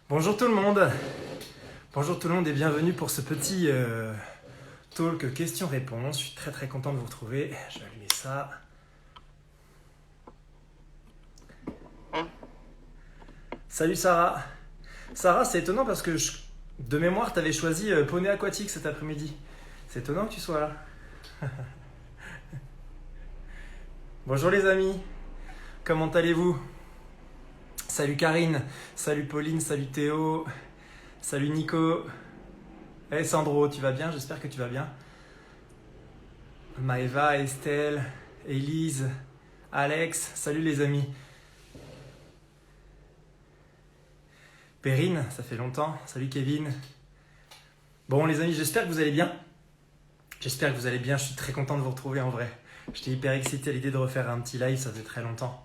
Bonjour tout le monde. Bonjour tout le monde et bienvenue pour ce petit talk questions-réponses. Je suis très très content de vous retrouver. Je vais allumer ça. Salut Sarah. Sarah, c'est étonnant parce que de mémoire, tu avais choisi poney aquatique cet après-midi. C'est étonnant que tu sois là. Bonjour les amis. Comment allez-vous? Salut Karine. Salut Pauline. Salut Théo. Salut Nico. Hey Sandro, tu vas bien? J'espère que tu vas bien. Maëva, Estelle, Élise, Alex, salut les amis. Perrine, ça fait longtemps. Salut Kevin. Bon les amis, j'espère que vous allez bien. J'espère que vous allez bien, je suis très content de vous retrouver en vrai. J'étais hyper excité à l'idée de refaire un petit live, ça faisait très longtemps.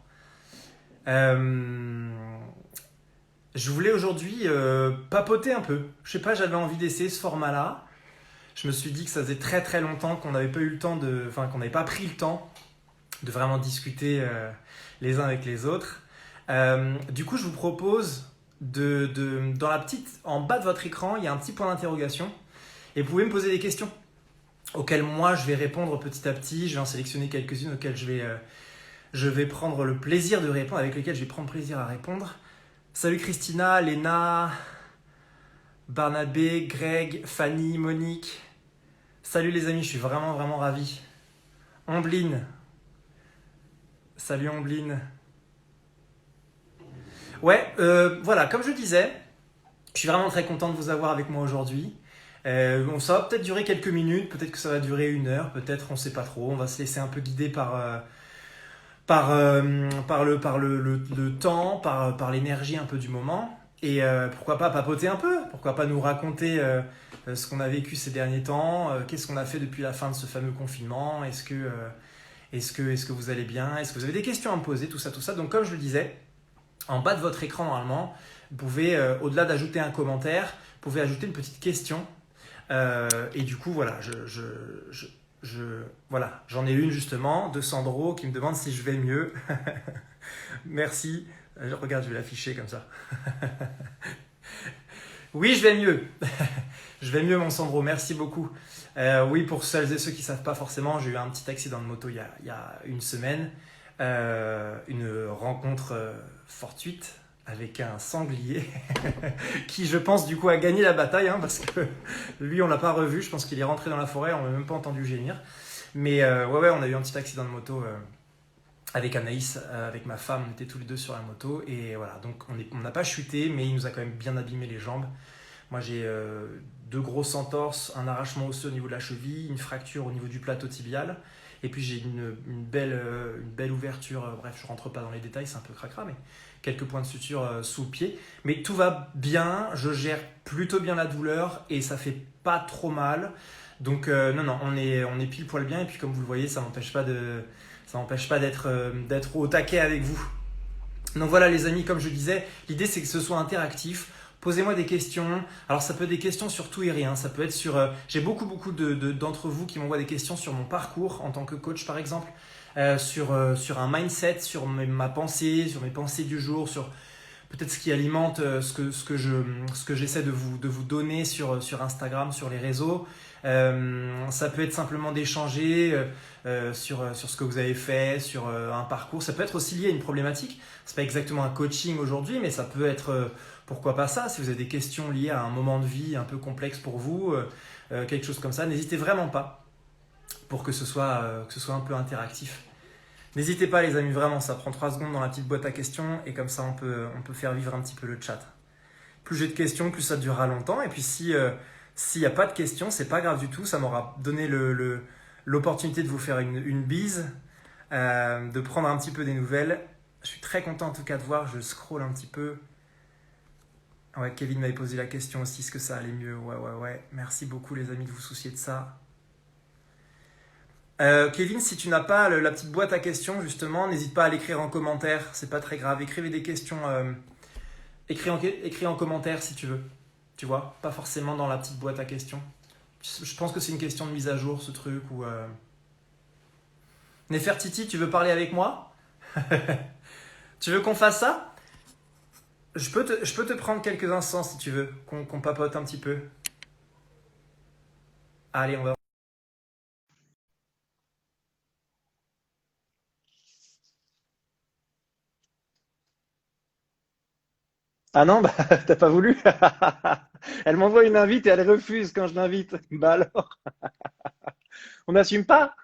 Je voulais aujourd'hui papoter un peu. Je sais pas, j'avais envie d'essayer ce format-là. Je me suis dit que ça faisait très très longtemps qu'on n'avait pas eu le temps qu'on n'avait pas pris le temps de vraiment discuter les uns avec les autres. Du coup, je vous propose dans en bas de votre écran, il y a un petit point d'interrogation et vous pouvez me poser des questions auxquelles moi je vais répondre petit à petit. Je vais en sélectionner quelques-unes auxquelles je vais prendre le plaisir de répondre, avec lesquelles je vais prendre plaisir à répondre. Salut Christina, Léna, Barnabé, Greg, Fanny, Monique. Salut les amis, je suis vraiment vraiment ravi. Ombline. Salut Ombline. Ouais, voilà, comme je disais, je suis vraiment très content de vous avoir avec moi aujourd'hui. Bon, ça va peut-être durer quelques minutes, peut-être que ça va durer 1 heure, peut-être on sait pas trop. On va se laisser un peu guider par le temps, par l'énergie un peu du moment. Et pourquoi pas papoter un peu? Pourquoi pas nous raconter ce qu'on a vécu ces derniers temps? Qu'est-ce qu'on a fait depuis la fin de ce fameux confinement? Est-ce que vous allez bien? Est-ce que vous avez des questions à me poser? Tout ça, tout ça. Donc comme je le disais, en bas de votre écran normalement, vous pouvez, au-delà d'ajouter un commentaire, vous pouvez ajouter une petite question. Et du coup, voilà, voilà, j'en ai une justement de Sandro qui me demande si je vais mieux. Merci. Regarde, je vais l'afficher comme ça. Oui, je vais mieux. Je vais mieux, mon Sandro. Merci beaucoup. Oui, pour celles et ceux qui ne savent pas forcément, j'ai eu un petit accident de moto il y a 1 semaine. Une rencontre fortuite avec un sanglier qui, je pense, du coup, a gagné la bataille parce que lui, on l'a pas revu. Je pense qu'il est rentré dans la forêt, on l'a même pas entendu gémir. Mais ouais, on a eu un petit accident de moto avec Anaïs, avec ma femme. On était tous les deux sur la moto et voilà. Donc, on n'a pas chuté, mais il nous a quand même bien abîmé les jambes. Moi, j'ai 2 grosses entorses, un arrachement osseux au niveau de la cheville, une fracture au niveau du plateau tibial. Et puis j'ai une belle ouverture, bref, je rentre pas dans les détails, c'est un peu cracra, mais quelques points de suture sous le pied. Mais tout va bien, je gère plutôt bien la douleur et ça fait pas trop mal. Donc non, on est pile poil bien. Et puis comme vous le voyez, ça m'empêche pas d'être au taquet avec vous. Donc voilà les amis, comme je disais, l'idée c'est que ce soit interactif. Posez-moi des questions. Alors ça peut être des questions sur tout et rien. Ça peut être sur. J'ai beaucoup d'entre vous qui m'envoient des questions sur mon parcours en tant que coach par exemple, sur un mindset, sur ma pensée, sur mes pensées du jour, sur peut-être ce qui alimente ce que j'essaie de vous donner sur Instagram, sur les réseaux. Ça peut être simplement d'échanger sur ce que vous avez fait, sur un parcours. Ça peut être aussi lié à une problématique. C'est pas exactement un coaching aujourd'hui, mais ça peut être pourquoi pas ça. Si vous avez des questions liées à un moment de vie un peu complexe pour vous, quelque chose comme ça, n'hésitez vraiment pas pour que ce soit un peu interactif. N'hésitez pas les amis, vraiment, ça prend 3 secondes dans la petite boîte à questions et comme ça on peut faire vivre un petit peu le chat. Plus j'ai de questions, plus ça durera longtemps. Et puis s'il n'y a pas de questions, c'est pas grave du tout, ça m'aura donné l'opportunité de vous faire une bise, de prendre un petit peu des nouvelles. Je suis très content en tout cas de voir, je scrolle un petit peu. Ouais, Kevin m'avait posé la question aussi, est-ce que ça allait mieux? Ouais. Merci beaucoup les amis de vous soucier de ça. Kevin, si tu n'as pas la petite boîte à questions, justement, n'hésite pas à l'écrire en commentaire. C'est pas très grave. Écrivez des questions. Écris en commentaire si tu veux. Tu vois, pas forcément dans la petite boîte à questions. Je pense que c'est une question de mise à jour, ce truc. Nefertiti, tu veux parler avec moi? Tu veux qu'on fasse ça? Je peux te prendre quelques instants si tu veux, qu'on papote un petit peu. Allez, on va. Ah non, bah, t'as pas voulu? Elle m'envoie une invite et elle refuse quand je l'invite. Bah alors, on n'assume pas?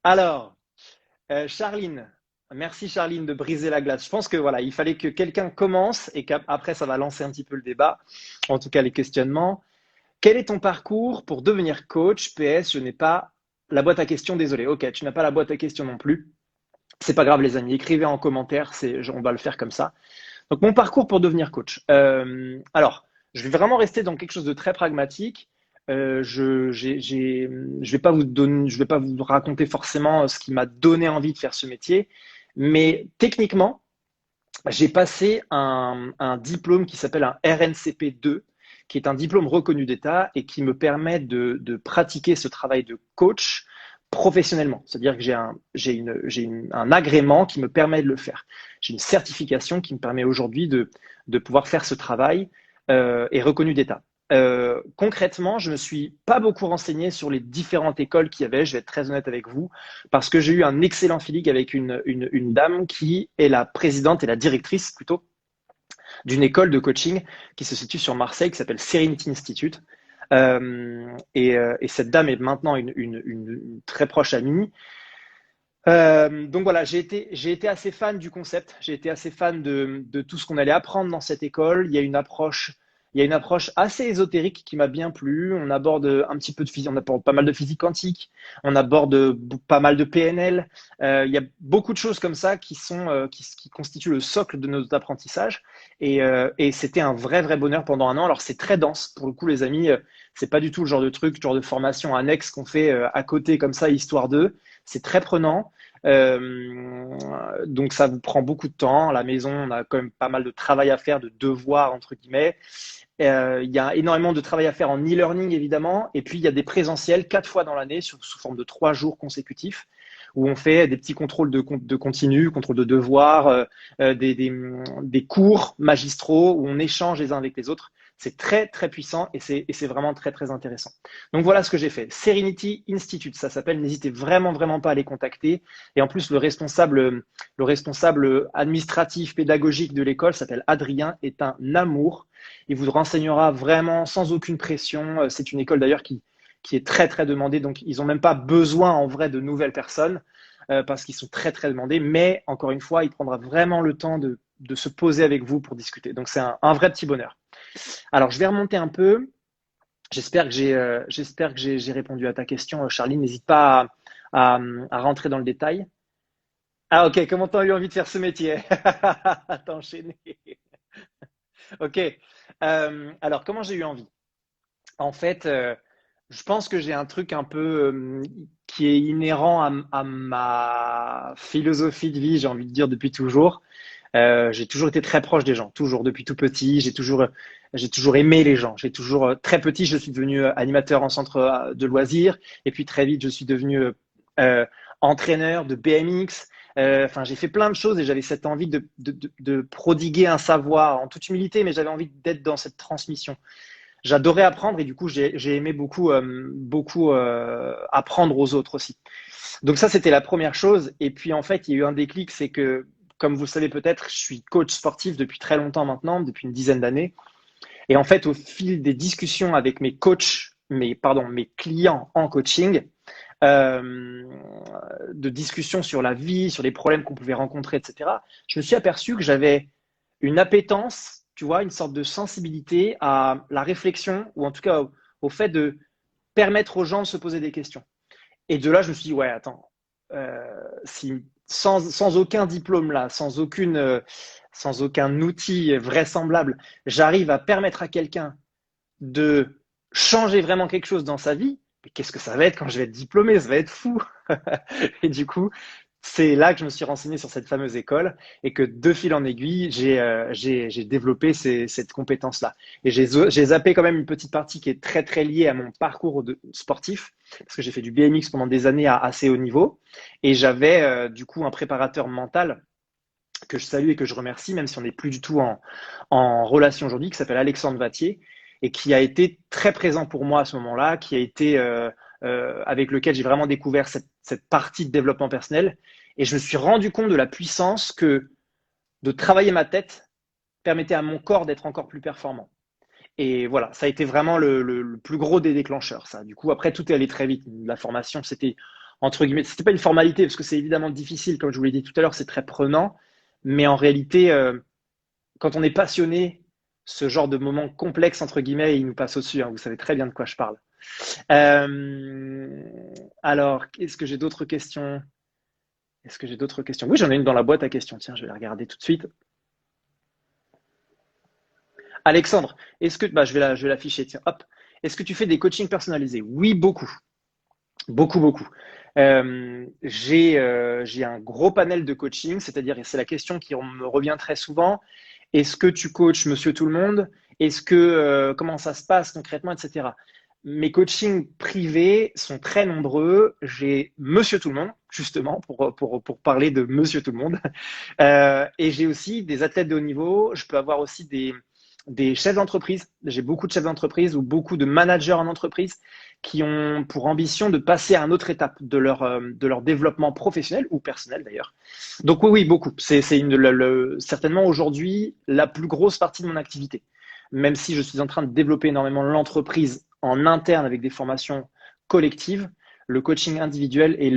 Alors, Charline, merci Charline de briser la glace. Je pense que voilà, il fallait que quelqu'un commence et qu'après ça va lancer un petit peu le débat, en tout cas les questionnements. Quel est ton parcours pour devenir coach? PS, je n'ai pas la boîte à questions, désolé. Ok, tu n'as pas la boîte à questions non plus. C'est pas grave les amis, écrivez en commentaire, on va le faire comme ça. Donc mon parcours pour devenir coach. Alors, je vais vraiment rester dans quelque chose de très pragmatique. Je vais pas vous donner, je vais pas vous raconter forcément ce qui m'a donné envie de faire ce métier, mais techniquement, j'ai passé un diplôme qui s'appelle un RNCP2, qui est un diplôme reconnu d'État et qui me permet de pratiquer ce travail de coach professionnellement. C'est-à-dire que un agrément qui me permet de le faire. J'ai une certification qui me permet aujourd'hui de pouvoir faire ce travail et reconnu d'État. Concrètement, je me suis pas beaucoup renseigné sur les différentes écoles qu'il y avait, je vais être très honnête avec vous, parce que j'ai eu un excellent feeling avec une dame qui est la présidente et la directrice plutôt d'une école de coaching qui se situe sur Marseille, qui s'appelle Serenity Institute. Et cette dame est maintenant une très proche amie. Donc voilà, j'ai été assez fan du concept, j'ai été assez fan de tout ce qu'on allait apprendre dans cette école. Il y a une approche assez ésotérique qui m'a bien plu. On aborde un petit peu de physique, on aborde pas mal de physique quantique, on aborde pas mal de PNL. Il y a beaucoup de choses comme ça qui constituent le socle de notre apprentissage. Et c'était un vrai bonheur pendant un an. Alors c'est très dense pour le coup, les amis. C'est pas du tout le genre de truc, le genre de formation annexe qu'on fait à côté comme ça, histoire d'eux. C'est très prenant. Donc ça vous prend beaucoup de temps. À la maison, on a quand même pas mal de travail à faire, de devoirs entre guillemets. Il y a énormément de travail à faire en e-learning évidemment, et puis il y a des présentiels 4 fois dans l'année sous forme de 3 jours consécutifs où on fait des petits contrôles de continu, contrôle de devoirs, des cours magistraux où on échange les uns avec les autres. C'est très puissant et c'est vraiment très intéressant. Donc voilà ce que j'ai fait. Serenity Institute, ça s'appelle. N'hésitez vraiment pas à les contacter. Et en plus, le responsable administratif pédagogique de l'école s'appelle Adrien, est un amour. Il vous renseignera vraiment sans aucune pression. C'est une école d'ailleurs qui est très demandée, donc ils n'ont même pas besoin en vrai de nouvelles personnes parce qu'ils sont très demandés. Mais encore une fois, il prendra vraiment le temps de se poser avec vous pour discuter. Donc c'est un vrai petit bonheur. Alors je vais remonter un peu. J'espère que j'ai répondu à ta question, Charline. N'hésite pas à rentrer dans le détail. Ah ok, comment t'as eu envie de faire ce métier? T'as enchaîné. Ok. Alors comment j'ai eu envie? En fait, je pense que j'ai un truc un peu qui est inhérent à ma philosophie de vie, j'ai envie de dire depuis toujours. J'ai toujours été très proche des gens, toujours depuis tout petit. J'ai toujours aimé les gens. J'ai toujours très petit, je suis devenu animateur en centre de loisirs, et puis très vite, je suis devenu euh, entraîneur de BMX. Enfin, j'ai fait plein de choses et j'avais cette envie de prodiguer un savoir en toute humilité, mais j'avais envie d'être dans cette transmission. J'adorais apprendre et du coup, j'ai aimé beaucoup apprendre aux autres aussi. Donc ça, c'était la première chose. Et puis en fait, il y a eu un déclic, c'est que, comme vous le savez peut-être, je suis coach sportif depuis très longtemps maintenant, depuis une dizaine d'années. Et en fait, au fil des discussions avec mes clients en coaching, euh, de discussions sur la vie, sur les problèmes qu'on pouvait rencontrer, etc., je me suis aperçu que j'avais une appétence, tu vois, une sorte de sensibilité à la réflexion, ou en tout cas au fait de permettre aux gens de se poser des questions. Et de là, je me suis dit, ouais, attends, si, sans aucun diplôme là, sans aucun outil vraisemblable, j'arrive à permettre à quelqu'un de changer vraiment quelque chose dans sa vie, mais qu'est-ce que ça va être quand je vais être diplômé? Ça va être fou. Et du coup, c'est là que je me suis renseigné sur cette fameuse école et que de fil en aiguille, j'ai développé cette compétence-là. Et j'ai zappé quand même une petite partie qui est très liée à mon parcours sportif, parce que j'ai fait du BMX pendant des années à assez haut niveau. Et j'avais du coup un préparateur mental que je salue et que je remercie, même si on n'est plus du tout en relation aujourd'hui, qui s'appelle Alexandre Vattier, et qui a été très présent pour moi à ce moment-là, qui a été avec lequel j'ai vraiment découvert cette partie de développement personnel. Et je me suis rendu compte de la puissance que de travailler ma tête permettait à mon corps d'être encore plus performant. Et voilà, ça a été vraiment le plus gros des déclencheurs, ça. Du coup, après, tout est allé très vite. La formation, c'était, entre guillemets, c'était pas une formalité, parce que c'est évidemment difficile, comme je vous l'ai dit tout à l'heure, c'est très prenant. Mais en réalité, quand on est passionné, ce genre de moment complexe, entre guillemets, il nous passe au-dessus, hein. Vous savez très bien de quoi je parle. Euh, alors, est-ce que j'ai d'autres questions? Est-ce que j'ai d'autres questions? Oui, j'en ai une dans la boîte à questions. Tiens, je vais la regarder tout de suite. Alexandre, est-ce que, bah, je vais l'afficher, tiens, hop. Est-ce que tu fais des coachings personnalisés? Oui, beaucoup, beaucoup, beaucoup. J'ai un gros panel de coaching, c'est-à-dire, et c'est la question qui me revient très souvent, est-ce que tu coaches Monsieur Tout le Monde? Est-ce que, comment ça se passe concrètement, etc. Mes coachings privés sont très nombreux. J'ai Monsieur Tout le Monde, justement, pour parler de Monsieur Tout le Monde. Et j'ai aussi des athlètes de haut niveau. Je peux avoir aussi des chefs d'entreprise. J'ai beaucoup de chefs d'entreprise ou beaucoup de managers en entreprise qui ont pour ambition de passer à une autre étape de leur développement professionnel ou personnel d'ailleurs. Donc oui, oui, beaucoup. C'est certainement aujourd'hui la plus grosse partie de mon activité. Même si je suis en train de développer énormément l'entreprise en interne avec des formations collectives, le coaching individuel est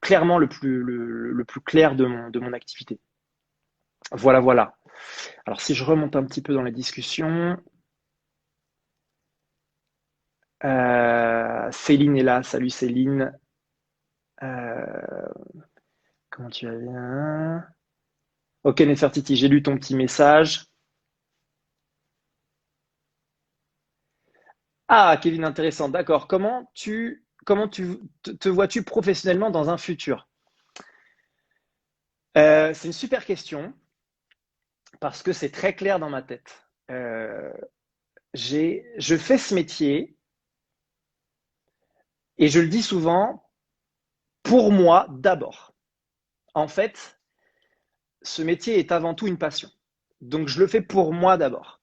clairement le plus clair de mon activité. Voilà, voilà. Alors, si je remonte un petit peu dans les discussions, Céline est là. Salut Céline. Euh, comment tu vas bien? Ok, Nefertiti, j'ai lu ton petit message. Ah, Kevin, intéressant. D'accord. Comment te vois-tu professionnellement dans un futur? C'est une super question parce que c'est très clair dans ma tête. Je fais ce métier et je le dis souvent pour moi d'abord. En fait, ce métier est avant tout une passion. Donc, je le fais pour moi d'abord.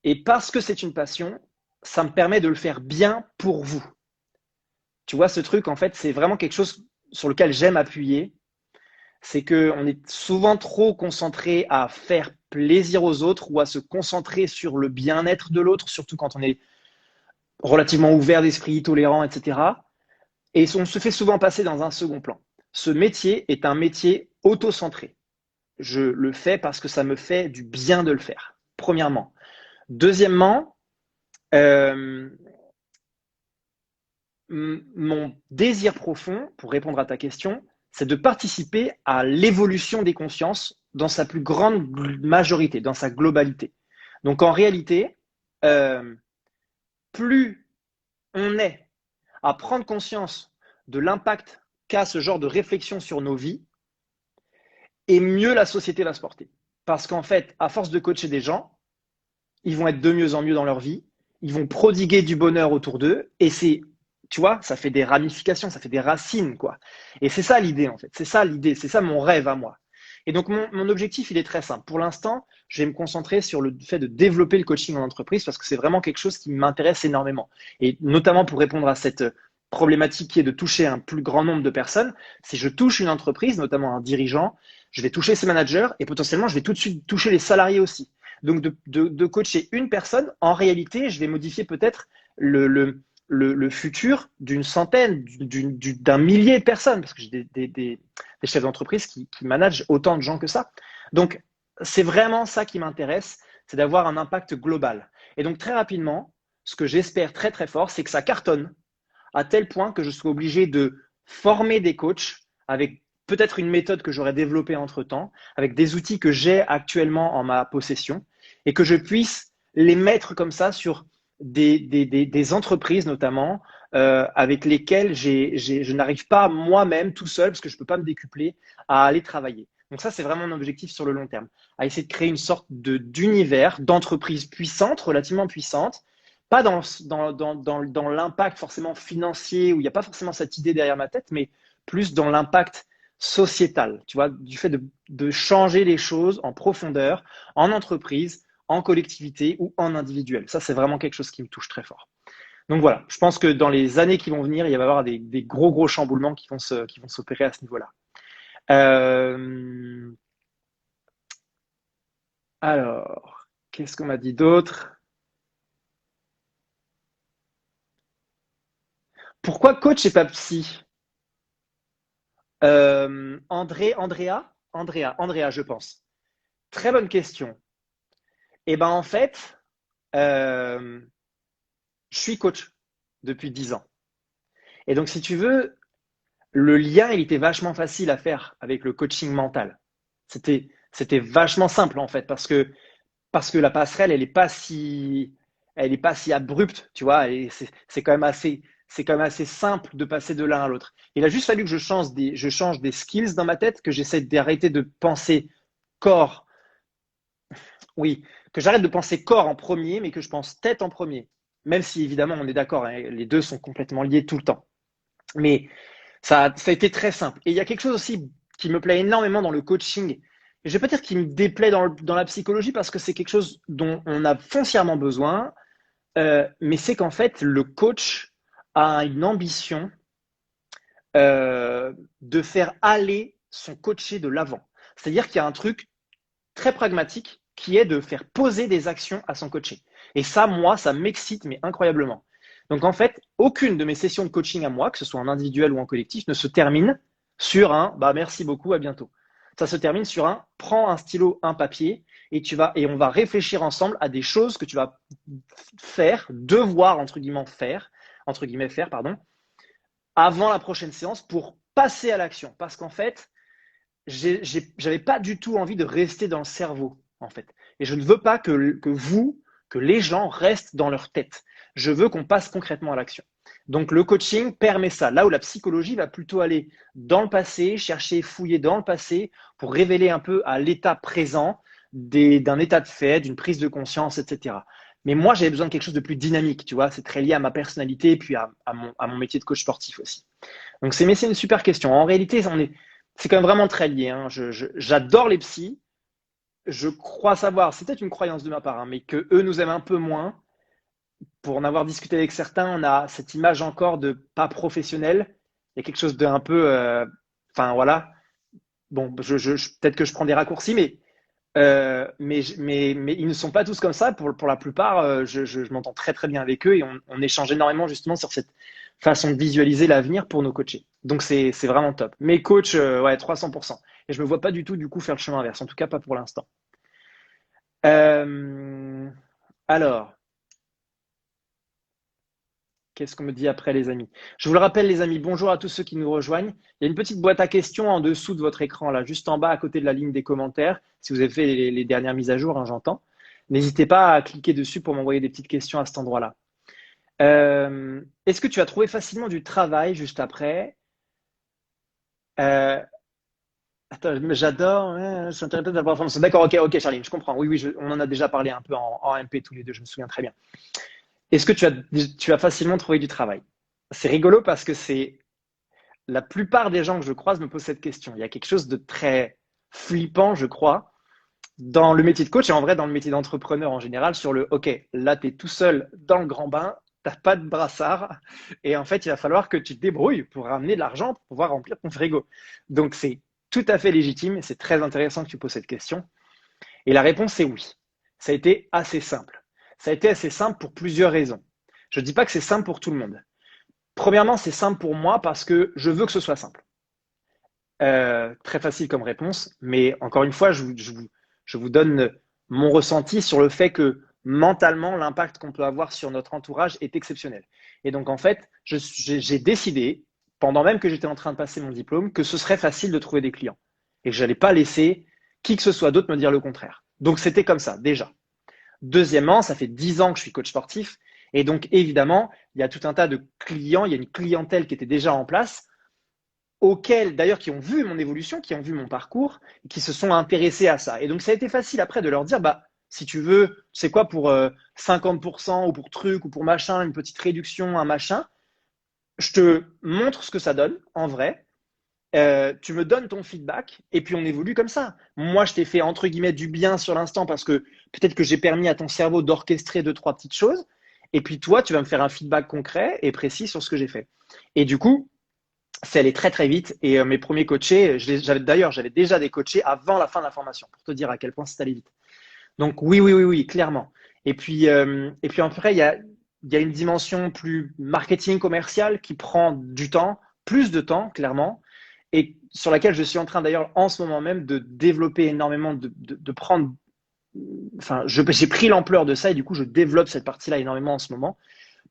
Et parce que c'est une passion, ça me permet de le faire bien pour vous. Tu vois, ce truc, en fait, c'est vraiment quelque chose sur lequel j'aime appuyer. C'est qu'on est souvent trop concentré à faire plaisir aux autres ou à se concentrer sur le bien-être de l'autre, surtout quand on est relativement ouvert d'esprit, tolérant, etc. Et on se fait souvent passer dans un second plan. Ce métier est un métier auto-centré. Je le fais parce que ça me fait du bien de le faire, premièrement. Deuxièmement, euh, mon désir profond, pour répondre à ta question, c'est de participer à l'évolution des consciences dans sa plus grande majorité, dans sa globalité. Donc en réalité, euh, plus on est à prendre conscience de l'impact qu'a ce genre de réflexion sur nos vies, et mieux la société va se porter. Parce qu'en fait, à force de coacher des gens, ils vont être de mieux en mieux dans leur vie, ils vont prodiguer du bonheur autour d'eux, et c'est, tu vois, ça fait des ramifications, ça fait des racines, quoi. Et c'est ça l'idée, en fait. C'est ça l'idée, c'est ça mon rêve à moi. Et donc, mon objectif, il est très simple. Pour l'instant, je vais me concentrer sur le fait de développer le coaching en entreprise parce que c'est vraiment quelque chose qui m'intéresse énormément. Et notamment pour répondre à cette problématique qui est de toucher un plus grand nombre de personnes, si je touche une entreprise, notamment un dirigeant, je vais toucher ses managers et potentiellement, je vais tout de suite toucher les salariés aussi. Donc, de coacher une personne, en réalité, je vais modifier peut-être le futur d'une centaine, d'un millier de personnes, parce que j'ai des chefs d'entreprise qui managent autant de gens que ça. Donc, c'est vraiment ça qui m'intéresse, c'est d'avoir un impact global. Et donc, très rapidement, ce que j'espère très très fort, c'est que ça cartonne à tel point que je sois obligé de former des coachs avec peut-être une méthode que j'aurais développée entre-temps, avec des outils que j'ai actuellement en ma possession, et que je puisse les mettre comme ça sur des entreprises notamment avec lesquelles je n'arrive pas moi-même tout seul, parce que je ne peux pas me décupler, à aller travailler. Donc ça, c'est vraiment mon objectif sur le long terme, à essayer de créer une sorte d'univers, d'entreprise puissante, relativement puissante, pas dans l'impact forcément financier, où il n'y a pas forcément cette idée derrière ma tête, mais plus dans l'impact sociétal, tu vois, du fait de changer les choses en profondeur, en entreprise, en collectivité ou en individuel. Ça, c'est vraiment quelque chose qui me touche très fort. Donc voilà, je pense que dans les années qui vont venir, il va y avoir des gros, gros chamboulements qui vont s'opérer à ce niveau-là. Euh, alors, qu'est-ce qu'on m'a dit d'autre? Pourquoi coach et pas psy? Andrea, je pense. Très bonne question. Eh ben en fait, euh, je suis coach depuis 10 ans. Et donc, si tu veux, le lien, il était vachement facile à faire avec le coaching mental. C'était vachement simple en fait, parce que la passerelle, elle est pas si abrupte, tu vois. C'est quand même assez simple de passer de l'un à l'autre. Il a juste fallu que je change des skills dans ma tête, que j'essaie d'arrêter de penser corps, oui, que j'arrête de penser corps en premier, mais que je pense tête en premier. Même si évidemment, on est d'accord, hein, les deux sont complètement liés tout le temps. Mais ça a été très simple. Et il y a quelque chose aussi qui me plaît énormément dans le coaching. Et je vais pas dire qu'il me déplaît dans la psychologie parce que c'est quelque chose dont on a foncièrement besoin, mais c'est qu'en fait, le coach a une ambition de faire aller son coaché de l'avant. C'est-à-dire qu'il y a un truc très pragmatique qui est de faire poser des actions à son coaché. Et ça, moi, ça m'excite, mais incroyablement. Donc en fait, aucune de mes sessions de coaching à moi, que ce soit en individuel ou en collectif, ne se termine sur un bah merci beaucoup, à bientôt. Ça se termine sur un prends un stylo, un papier et on va réfléchir ensemble à des choses que tu vas faire, devoir entre guillemets faire pardon, avant la prochaine séance pour passer à l'action parce qu'en fait, j'avais pas du tout envie de rester dans le cerveau, en fait. Et je ne veux pas que les gens restent dans leur tête. Je veux qu'on passe concrètement à l'action. Donc le coaching permet ça. Là où la psychologie va plutôt aller dans le passé, chercher, fouiller dans le passé pour révéler un peu à l'état présent d'un état de fait, d'une prise de conscience, etc. Mais moi, j'avais besoin de quelque chose de plus dynamique, tu vois. C'est très lié à ma personnalité et puis à mon métier de coach sportif aussi. Donc c'est une super question. En réalité, c'est quand même vraiment très lié, hein. J'adore les psys. Je crois savoir, c'est peut-être une croyance de ma part, hein, mais que eux nous aiment un peu moins. Pour en avoir discuté avec certains, on a cette image encore de pas professionnel. Il y a quelque chose de un peu, enfin voilà. Bon, peut-être que je prends des raccourcis, mais ils ne sont pas tous comme ça. Pour la plupart, je m'entends très très bien avec eux et on échange énormément justement sur cette façon de visualiser l'avenir pour nos coachés. Donc c'est vraiment top. Mes coachs, ouais, 300%. Et je me vois pas du tout du coup faire le chemin inverse, en tout cas pas pour l'instant. Euh, alors, qu'est-ce qu'on me dit après les amis? Je vous le rappelle les amis, bonjour à tous ceux qui nous rejoignent. Il y a une petite boîte à questions en dessous de votre écran, là, juste en bas à côté de la ligne des commentaires. Si vous avez fait les dernières mises à jour, hein, j'entends. N'hésitez pas à cliquer dessus pour m'envoyer des petites questions à cet endroit-là. Est-ce que tu as trouvé facilement du travail juste après? Euh, Attends, j'adore, ouais, je suis intéressé d'avoir l'information. D'accord, ok, Charline, je comprends. Oui, on en a déjà parlé un peu en MP tous les deux, je me souviens très bien. Est-ce que tu as facilement trouvé du travail? C'est rigolo parce que c'est la plupart des gens que je croise me posent cette question. Il y a quelque chose de très flippant, je crois, dans le métier de coach et en vrai dans le métier d'entrepreneur en général sur le OK, là tu es tout seul dans le grand bain, t'as pas de brassard et en fait il va falloir que tu te débrouilles pour ramener de l'argent pour pouvoir remplir ton frigo. Donc c'est tout à fait légitime et c'est très intéressant que tu poses cette question. Et la réponse est oui. Ça a été assez simple. Ça a été assez simple pour plusieurs raisons. Je ne dis pas que c'est simple pour tout le monde. Premièrement, c'est simple pour moi parce que je veux que ce soit simple. Très facile comme réponse, mais encore une fois, je vous donne mon ressenti sur le fait que mentalement, l'impact qu'on peut avoir sur notre entourage est exceptionnel. Et donc, en fait, j'ai décidé, pendant même que j'étais en train de passer mon diplôme, que ce serait facile de trouver des clients et que je n'allais pas laisser qui que ce soit d'autre me dire le contraire. Donc, c'était comme ça, déjà. Deuxièmement, ça fait 10 ans que je suis coach sportif et donc, évidemment, il y a tout un tas de clients, il y a une clientèle qui était déjà en place auxquels d'ailleurs qui ont vu mon évolution, qui ont vu mon parcours, et qui se sont intéressés à ça. Et donc ça a été facile après de leur dire, bah si tu veux, c'est quoi pour 50% ou pour truc ou pour machin, une petite réduction, un machin, je te montre ce que ça donne en vrai. tu me donnes ton feedback et puis on évolue comme ça. Moi, je t'ai fait entre guillemets du bien sur l'instant parce que peut-être que j'ai permis à ton cerveau d'orchestrer deux, trois petites choses. Et puis toi, tu vas me faire un feedback concret et précis sur ce que j'ai fait. Et du coup, c'est allé très très vite. Et mes premiers coachés, j'avais déjà des coachés avant la fin de la formation pour te dire à quel point c'est allé vite. Donc oui, clairement. Et puis après, il y a une dimension plus marketing commercial qui prend du temps, plus de temps, clairement, et sur laquelle je suis en train d'ailleurs en ce moment même de développer énormément, de prendre. Enfin, j'ai pris l'ampleur de ça et du coup, je développe cette partie-là énormément en ce moment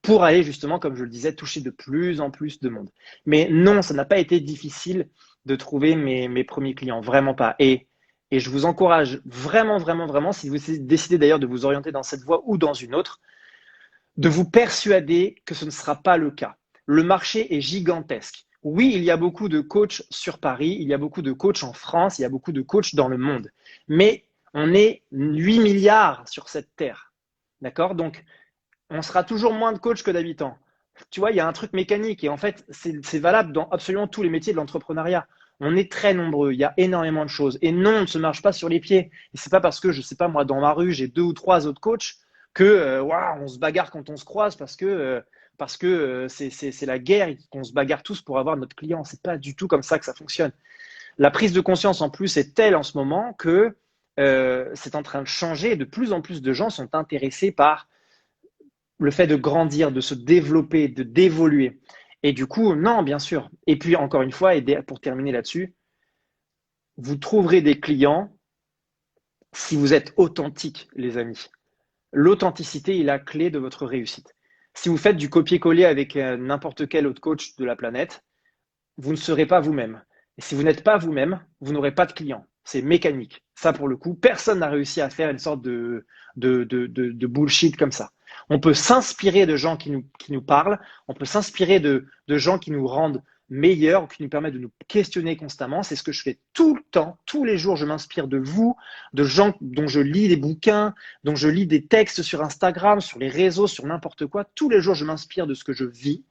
pour aller justement, comme je le disais, toucher de plus en plus de monde. Mais non, ça n'a pas été difficile de trouver mes premiers clients, vraiment pas. Et je vous encourage vraiment, vraiment, vraiment, si vous décidez d'ailleurs de vous orienter dans cette voie ou dans une autre, de vous persuader que ce ne sera pas le cas. Le marché est gigantesque. Oui, il y a beaucoup de coachs sur Paris, il y a beaucoup de coachs en France, il y a beaucoup de coachs dans le monde. Mais on est 8 milliards sur cette terre. D'accord? Donc, on sera toujours moins de coachs que d'habitants. Tu vois, il y a un truc mécanique et en fait, c'est valable dans absolument tous les métiers de l'entrepreneuriat. On est très nombreux, il y a énormément de choses. Et non, on ne se marche pas sur les pieds. Et c'est pas parce que, je sais pas, moi, dans ma rue, j'ai 2 ou 3 autres coachs que, on se bagarre quand on se croise parce que c'est la guerre et qu'on se bagarre tous pour avoir notre client. C'est pas du tout comme ça que ça fonctionne. La prise de conscience en plus est telle en ce moment que c'est en train de changer et de plus en plus de gens sont intéressés par le fait de grandir, de se développer, d'évoluer. Et du coup, non, bien sûr. Et puis, encore une fois, et pour terminer là-dessus, vous trouverez des clients si vous êtes authentique, les amis. L'authenticité est la clé de votre réussite. Si vous faites du copier-coller avec n'importe quel autre coach de la planète, vous ne serez pas vous-même. Et si vous n'êtes pas vous-même, vous n'aurez pas de clients. C'est mécanique. Ça, pour le coup, personne n'a réussi à faire une sorte de bullshit comme ça. On peut s'inspirer de gens qui nous parlent, on peut s'inspirer de gens qui nous rendent meilleurs, qui nous permettent de nous questionner constamment. C'est ce que je fais tout le temps, tous les jours, je m'inspire de vous, de gens dont je lis des bouquins, dont je lis des textes sur Instagram, sur les réseaux, sur n'importe quoi. Tous les jours, je m'inspire de ce que je vis.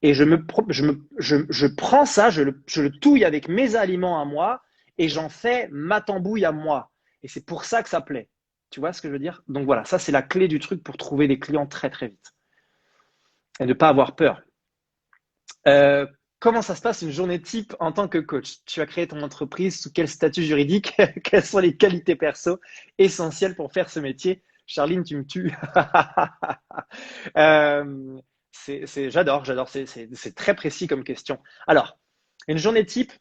Et je prends ça, je le touille avec mes aliments à moi et j'en fais ma tambouille à moi. Et c'est pour ça que ça plaît. Tu vois ce que je veux dire? Donc voilà, ça c'est la clé du truc pour trouver des clients très très vite. Et ne pas avoir peur. Comment ça se passe une journée type en tant que coach? Tu as créé ton entreprise, sous quel statut juridique? Quelles sont les qualités perso essentielles pour faire ce métier? Charline, tu me tues. J'adore, c'est très précis comme question. Alors, une journée type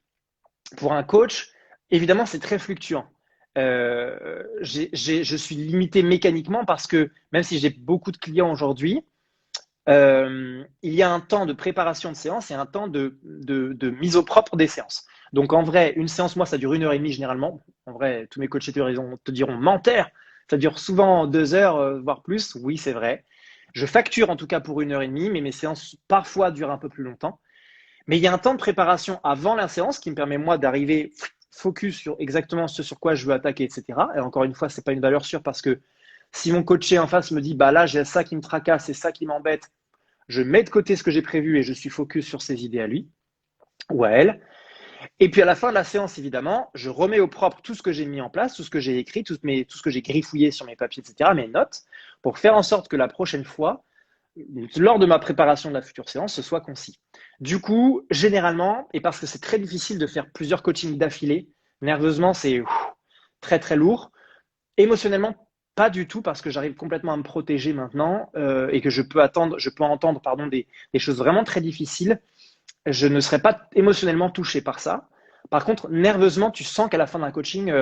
pour un coach, évidemment, c'est très fluctuant. Je suis limité mécaniquement parce que même si j'ai beaucoup de clients aujourd'hui, il y a un temps de préparation de séance et un temps de mise au propre des séances. Donc en vrai, une séance, moi, ça dure 1 heure et demie généralement. En vrai, tous mes coachs te diront menteur. Ça dure souvent 2 heures, voire plus. Oui, c'est vrai. Je facture en tout cas pour 1 heure et demie, mais mes séances parfois durent un peu plus longtemps. Mais il y a un temps de préparation avant la séance qui me permet moi d'arriver focus sur exactement ce sur quoi je veux attaquer, etc. Et encore une fois, c'est pas une valeur sûre parce que si mon coaché en face me dit bah là j'ai ça qui me tracasse, c'est ça qui m'embête, je mets de côté ce que j'ai prévu et je suis focus sur ses idées à lui ou à elle. Et puis à la fin de la séance, évidemment, je remets au propre tout ce que j'ai mis en place, tout ce que j'ai écrit, tout ce que j'ai griffouillé sur mes papiers, etc., mes notes, pour faire en sorte que la prochaine fois, lors de ma préparation de la future séance, ce soit concis. Du coup, généralement, et parce que c'est très difficile de faire plusieurs coachings d'affilée, nerveusement, c'est très très lourd. Émotionnellement, pas du tout, parce que j'arrive complètement à me protéger maintenant et que je peux entendre des choses vraiment très difficiles. Je ne serais pas émotionnellement touché par ça. Par contre, nerveusement, tu sens qu'à la fin d'un coaching,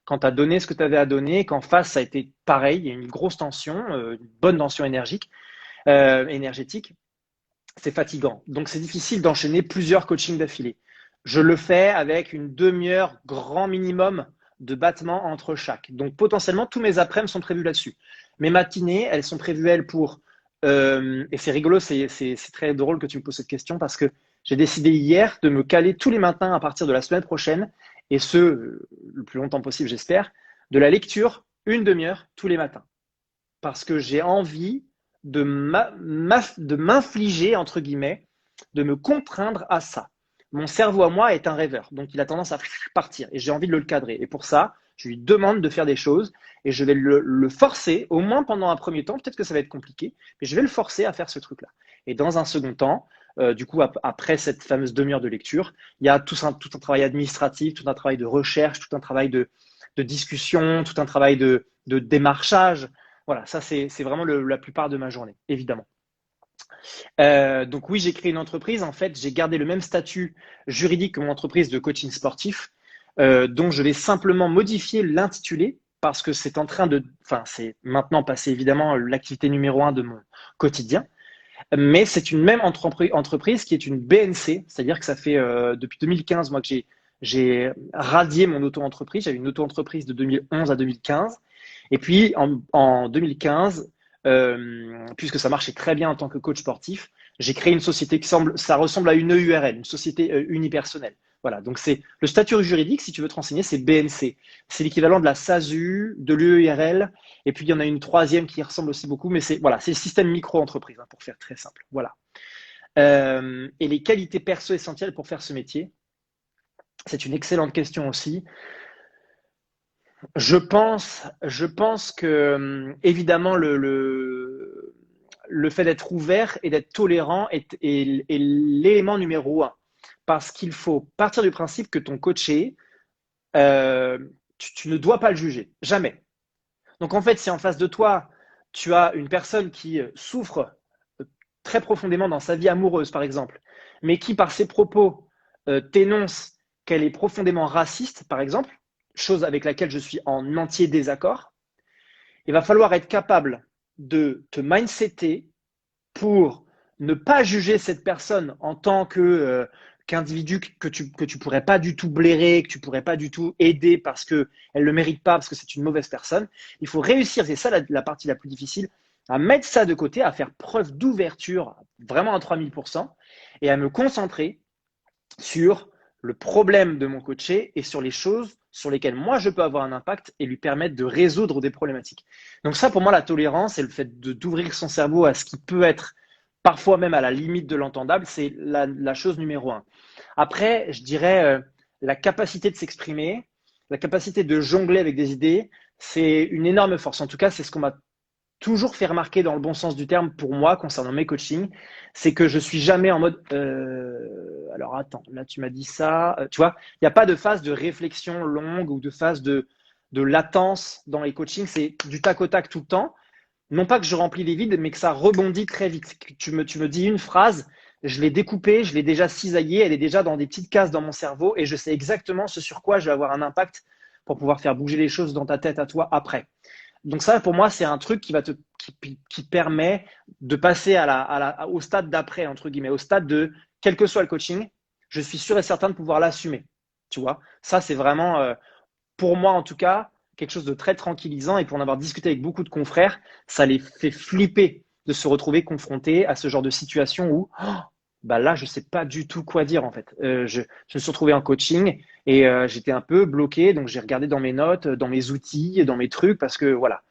quand tu as donné ce que tu avais à donner, qu'en face, ça a été pareil, il y a une grosse tension, une bonne tension énergétique, c'est fatigant. Donc, c'est difficile d'enchaîner plusieurs coachings d'affilée. Je le fais avec une demi-heure grand minimum de battements entre chaque. Donc, potentiellement, tous mes après-midi sont prévus là-dessus. Mes matinées, elles sont prévues, elles, pour… et c'est rigolo, c'est très drôle que tu me poses cette question parce que j'ai décidé hier de me caler tous les matins à partir de la semaine prochaine, et le plus longtemps possible, j'espère, de la lecture, une demi-heure tous les matins. Parce que j'ai envie de m'infliger, entre guillemets, de me contraindre à ça. mon cerveau à moi est un rêveur. Donc, il a tendance à partir et j'ai envie de le cadrer. Et pour ça, je lui demande de faire des choses et je vais le forcer, au moins pendant un premier temps. Peut-être que ça va être compliqué, mais je vais le forcer à faire ce truc-là. Et dans un second temps, du coup, après cette fameuse demi-heure de lecture, il y a tout un travail administratif, tout un travail de recherche, tout un travail de discussion, tout un travail de démarchage. Voilà, ça, c'est vraiment la plupart de ma journée, évidemment. Donc oui, j'ai créé une entreprise. En fait, j'ai gardé le même statut juridique que mon entreprise de coaching sportif, dont je vais simplement modifier l'intitulé parce que c'est en train de, enfin, c'est maintenant passé évidemment l'activité numéro un de mon quotidien. Mais c'est une même entreprise qui est une BNC, c'est-à-dire que ça fait depuis 2015 moi que j'ai radié mon auto-entreprise. J'avais une auto-entreprise de 2011 à 2015. Et puis en 2015, puisque ça marchait très bien en tant que coach sportif, j'ai créé une société ça ressemble à une EURL, une société unipersonnelle. Voilà, donc c'est le statut juridique, si tu veux te renseigner, c'est BNC. C'est l'équivalent de la SASU, de l'EURL, et puis il y en a une troisième qui ressemble aussi beaucoup, mais c'est voilà, c'est le système micro-entreprise, hein, pour faire très simple. Voilà. Et les qualités perso essentielles pour faire ce métier, c'est une excellente question aussi. Je pense que, évidemment, le fait d'être ouvert et d'être tolérant est l'élément numéro un. Parce qu'il faut partir du principe que ton coaché, tu ne dois pas le juger. Jamais. Donc, en fait, si en face de toi, tu as une personne qui souffre très profondément dans sa vie amoureuse, par exemple, mais qui, par ses propos, t'énonce qu'elle est profondément raciste, par exemple, chose avec laquelle je suis en entier désaccord, il va falloir être capable de te mindsetter pour ne pas juger cette personne en tant qu'individu que tu pourrais pas du tout blairer, que tu pourrais pas du tout aider parce qu'elle ne le mérite pas, parce que c'est une mauvaise personne. Il faut réussir, c'est ça la partie la plus difficile, à mettre ça de côté, à faire preuve d'ouverture vraiment à 3000% et à me concentrer sur le problème de mon coaché et sur les choses sur lesquelles moi je peux avoir un impact et lui permettre de résoudre des problématiques. Donc ça, pour moi, la tolérance et le fait d'ouvrir son cerveau à ce qui peut être parfois même à la limite de l'entendable, c'est la chose numéro un. Après, je dirais la capacité de s'exprimer, la capacité de jongler avec des idées, c'est une énorme force. En tout cas, c'est ce qu'on m'a toujours fait remarquer dans le bon sens du terme pour moi concernant mes coachings, c'est que je suis jamais en mode alors attends, là tu m'as dit ça, tu vois, il n'y a pas de phase de réflexion longue ou de phase de latence dans les coachings, c'est du tac au tac tout le temps. Non pas que je remplis les vides, mais que ça rebondit très vite. Tu me dis une phrase, je l'ai découpée, je l'ai déjà cisaillée, elle est déjà dans des petites cases dans mon cerveau et je sais exactement ce sur quoi je vais avoir un impact pour pouvoir faire bouger les choses dans ta tête à toi après. Donc ça, pour moi, c'est un truc qui permet de passer au stade d'après, entre guillemets, au stade de, quel que soit le coaching, je suis sûr et certain de pouvoir l'assumer. Tu vois, ça, c'est vraiment, pour moi en tout cas, quelque chose de très tranquillisant. Et pour en avoir discuté avec beaucoup de confrères, ça les fait flipper de se retrouver confrontés à ce genre de situation où, oh, bah là, je ne sais pas du tout quoi dire en fait. Je me suis retrouvé en coaching et j'étais un peu bloqué, donc j'ai regardé dans mes notes, dans mes outils, dans mes trucs, parce que voilà,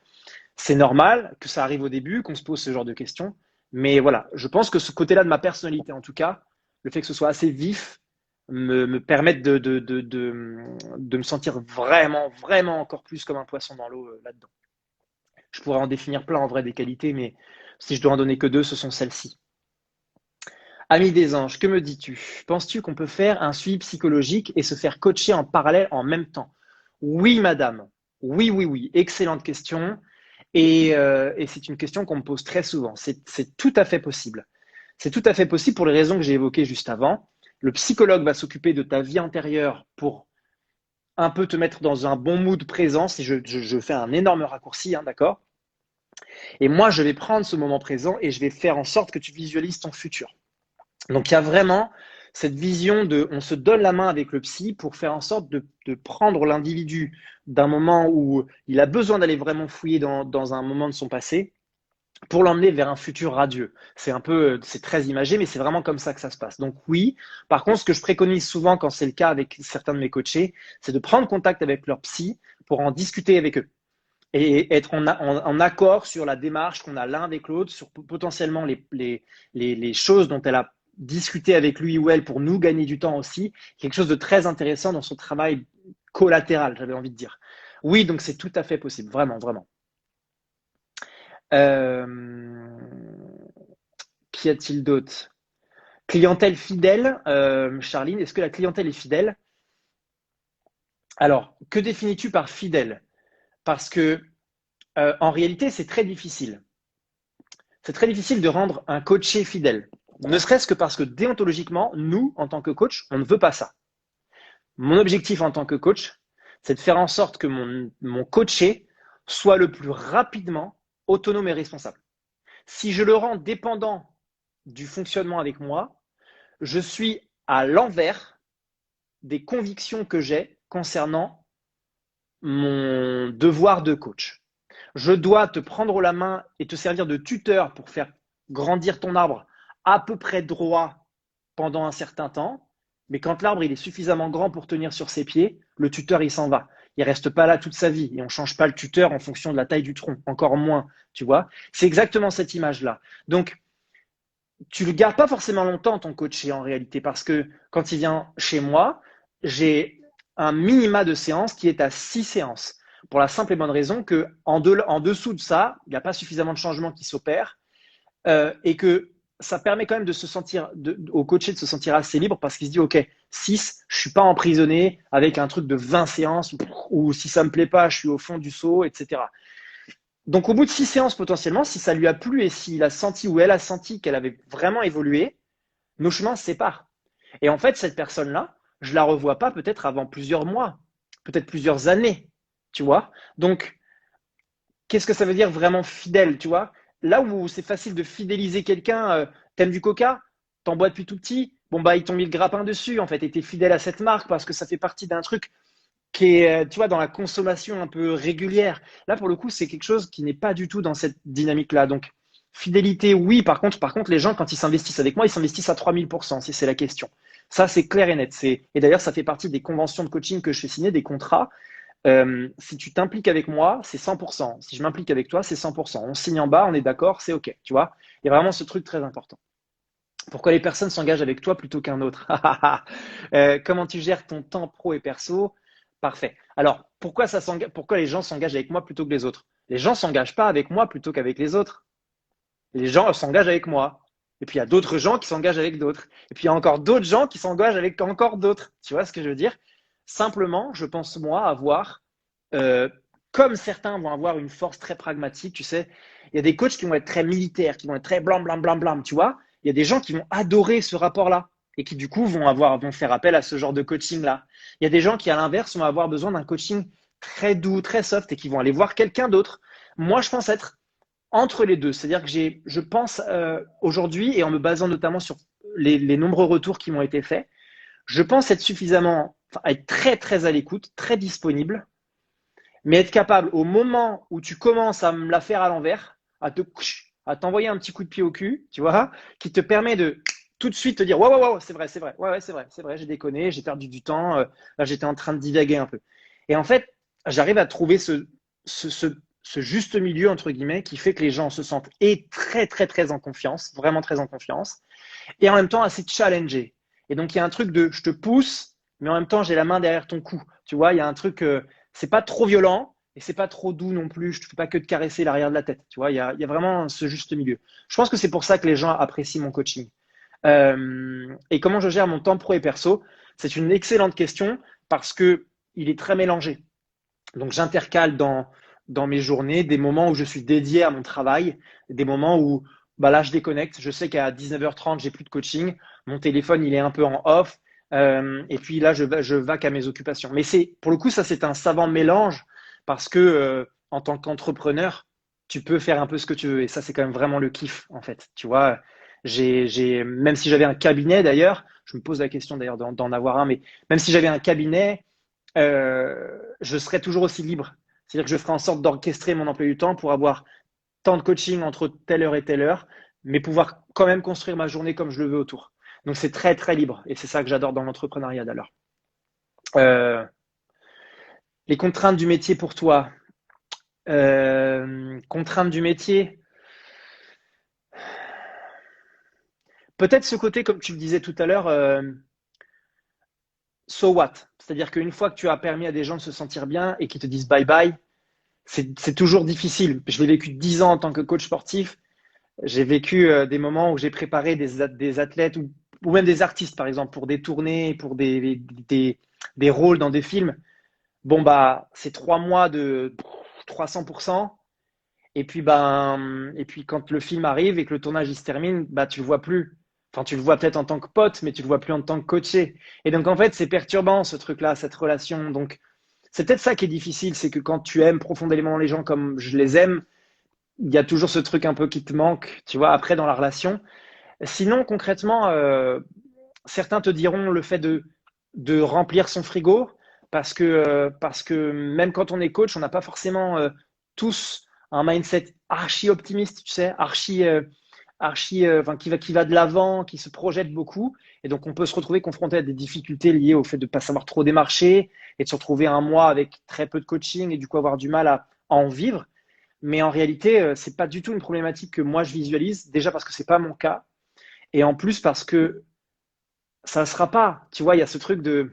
c'est normal que ça arrive au début, qu'on se pose ce genre de questions. Mais voilà, je pense que ce côté-là de ma personnalité, en tout cas, le fait que ce soit assez vif, me permettent de me sentir vraiment, vraiment encore plus comme un poisson dans l'eau là-dedans. Je pourrais en définir plein en vrai des qualités, mais si je dois en donner que deux, ce sont celles-ci. Ami des anges, que me dis-tu? Penses-tu qu'on peut faire un suivi psychologique et se faire coacher en parallèle en même temps? Oui, madame. Oui, oui, oui. Excellente question. Et c'est une question qu'on me pose très souvent. C'est tout à fait possible. C'est tout à fait possible pour les raisons que j'ai évoquées juste avant. Le psychologue va s'occuper de ta vie antérieure pour un peu te mettre dans un bon mood présent, si je fais un énorme raccourci, hein, d'accord? Et moi, je vais prendre ce moment présent et je vais faire en sorte que tu visualises ton futur. Donc, il y a vraiment cette vision de on se donne la main avec le psy pour faire en sorte de prendre l'individu d'un moment où il a besoin d'aller vraiment fouiller dans un moment de son passé pour l'emmener vers un futur radieux. C'est très imagé, mais c'est vraiment comme ça que ça se passe. Donc oui, par contre, ce que je préconise souvent quand c'est le cas avec certains de mes coachés, c'est de prendre contact avec leur psy pour en discuter avec eux et être en accord sur la démarche qu'on a l'un avec l'autre, sur potentiellement les choses dont elle a discuter avec lui ou elle pour nous gagner du temps aussi, quelque chose de très intéressant dans son travail collatéral, j'avais envie de dire. Oui, donc c'est tout à fait possible, vraiment, vraiment. Qu'y a-t-il d'autre? Clientèle fidèle, Charline, est-ce que la clientèle est fidèle? Alors, que définis-tu par fidèle? Parce que en réalité, c'est très difficile. C'est très difficile de rendre un coaché fidèle. Ne serait-ce que parce que déontologiquement, nous, en tant que coach, on ne veut pas ça. Mon objectif en tant que coach, c'est de faire en sorte que mon coaché soit le plus rapidement autonome et responsable. Si je le rends dépendant du fonctionnement avec moi, je suis à l'envers des convictions que j'ai concernant mon devoir de coach. Je dois te prendre la main et te servir de tuteur pour faire grandir ton arbre à peu près droit pendant un certain temps. Mais quand l'arbre il est suffisamment grand pour tenir sur ses pieds, le tuteur il s'en va. Il reste pas là toute sa vie et on change pas le tuteur en fonction de la taille du tronc, encore moins, tu vois. C'est exactement cette image-là. Donc, tu le gardes pas forcément longtemps ton coaché en réalité parce que quand il vient chez moi, j'ai un minima de séances qui est à 6 séances. Pour la simple et bonne raison que en dessous de ça, il n'y a pas suffisamment de changements qui s'opèrent et que ça permet quand même de se sentir, au coaché de se sentir assez libre parce qu'il se dit, OK, 6, je suis pas emprisonné avec un truc de 20 séances ou si ça me plaît pas, je suis au fond du seau, etc. Donc au bout de 6 séances potentiellement, si ça lui a plu et s'il a senti ou elle a senti qu'elle avait vraiment évolué, nos chemins se séparent. Et en fait, cette personne-là, je la revois pas peut-être avant plusieurs mois, peut-être plusieurs années, tu vois. Donc, qu'est-ce que ça veut dire vraiment fidèle, tu vois? Là où c'est facile de fidéliser quelqu'un, t'aimes du coca, t'en bois depuis tout petit, bon bah ils t'ont mis le grappin dessus en fait, et t'es fidèle à cette marque parce que ça fait partie d'un truc qui est, tu vois, dans la consommation un peu régulière. Là, pour le coup, c'est quelque chose qui n'est pas du tout dans cette dynamique-là. Donc, fidélité, oui. Par contre, les gens, quand ils s'investissent avec moi, ils s'investissent à 3000%, si c'est la question. Ça, c'est clair et net. Et d'ailleurs, ça fait partie des conventions de coaching que je fais signer, des contrats. Si tu t'impliques avec moi, c'est 100%. Si je m'implique avec toi, c'est 100%. On signe en bas, on est d'accord, c'est OK. Tu vois, il y a vraiment ce truc très important. Pourquoi les personnes s'engagent avec toi plutôt qu'un autre? Comment tu gères ton temps pro et perso? Parfait. Alors, pourquoi les gens s'engagent avec moi plutôt que les autres? Les gens s'engagent pas avec moi plutôt qu'avec les autres. Les gens s'engagent avec moi. Et puis, il y a d'autres gens qui s'engagent avec d'autres. Et puis, il y a encore d'autres gens qui s'engagent avec encore d'autres. Tu vois ce que je veux dire? Simplement, je pense, moi, avoir, euh, comme certains vont avoir une force très pragmatique, tu sais, il y a des coachs qui vont être très militaires, qui vont être très blam, blam, blam, blam, tu vois. Il y a des gens qui vont adorer ce rapport-là et qui, du coup, vont faire appel à ce genre de coaching-là. Il y a des gens qui, à l'inverse, vont avoir besoin d'un coaching très doux, très soft et qui vont aller voir quelqu'un d'autre. Moi, je pense être entre les deux. C'est-à-dire que je pense aujourd'hui, et en me basant notamment sur les nombreux retours qui m'ont été faits, je pense être suffisamment, enfin, être très, très à l'écoute, très disponible, mais être capable, au moment où tu commences à me la faire à l'envers, à t'envoyer un petit coup de pied au cul, tu vois, qui te permet de tout de suite te dire, ouais, c'est vrai, ouais, c'est vrai, j'ai déconné, j'ai perdu du temps, là, j'étais en train de divaguer un peu. Et en fait, j'arrive à trouver ce, ce, ce juste milieu, entre guillemets, qui fait que les gens se sentent et très, très, très en confiance, vraiment très en confiance, et en même temps assez challengés. Et donc, il y a un truc de je te pousse, mais en même temps, j'ai la main derrière ton cou. Tu vois, il y a un truc, c'est pas trop violent et c'est pas trop doux non plus. Je ne fais pas que de caresser l'arrière de la tête. Tu vois, il y a vraiment ce juste milieu. Je pense que c'est pour ça que les gens apprécient mon coaching. Et comment je gère mon temps pro et perso? C'est une excellente question parce que il est très mélangé. Donc, j'intercale dans mes journées des moments où je suis dédié à mon travail, des moments où bah là, je déconnecte. Je sais qu'à 19h30, j'ai plus de coaching. Mon téléphone, il est un peu en off. Et puis là, je vaque à mes occupations. Mais pour le coup, ça, c'est un savant mélange parce que en tant qu'entrepreneur, tu peux faire un peu ce que tu veux. Et ça, c'est quand même vraiment le kiff, en fait. Tu vois, même si j'avais un cabinet d'ailleurs, je me pose la question d'ailleurs d'en avoir un, mais même si j'avais un cabinet, je serai toujours aussi libre. C'est-à-dire que je ferai en sorte d'orchestrer mon emploi du temps pour avoir tant de coaching entre telle heure et telle heure, mais pouvoir quand même construire ma journée comme je le veux autour. Donc c'est très très libre et c'est ça que j'adore dans l'entrepreneuriat d'ailleurs. Euh, les contraintes du métier pour toi. Contraintes du métier. peut-être ce côté, comme tu le disais tout à l'heure, so what? C'est-à-dire qu'une fois que tu as permis à des gens de se sentir bien et qu'ils te disent bye bye, c'est toujours difficile. Je l'ai vécu 10 ans en tant que coach sportif. J'ai vécu des moments où j'ai préparé des athlètes ou même des artistes, par exemple, pour des tournées, pour des rôles dans des films. Bon, bah, c'est 3 mois de 300%. Et puis quand le film arrive et que le tournage il se termine, bah, tu le vois plus. Enfin, tu le vois peut-être en tant que pote, mais tu le vois plus en tant que coaché. Et donc, en fait, c'est perturbant, ce truc-là, cette relation. Donc, c'est peut-être ça qui est difficile, c'est que quand tu aimes profondément les gens comme je les aime, il y a toujours ce truc un peu qui te manque, tu vois, après dans la relation. Sinon, concrètement, certains te diront le fait de remplir son frigo, parce que même quand on est coach, on n'a pas forcément tous un mindset archi optimiste, tu sais, enfin, qui va de l'avant, qui se projette beaucoup. Et donc, on peut se retrouver confronté à des difficultés liées au fait de ne pas savoir trop démarcher et de se retrouver un mois avec très peu de coaching et du coup avoir du mal à en vivre. Mais en réalité, c'est pas du tout une problématique que moi je visualise. Déjà parce que c'est pas mon cas, et en plus parce que ça ne sera pas. Tu vois, il y a ce truc de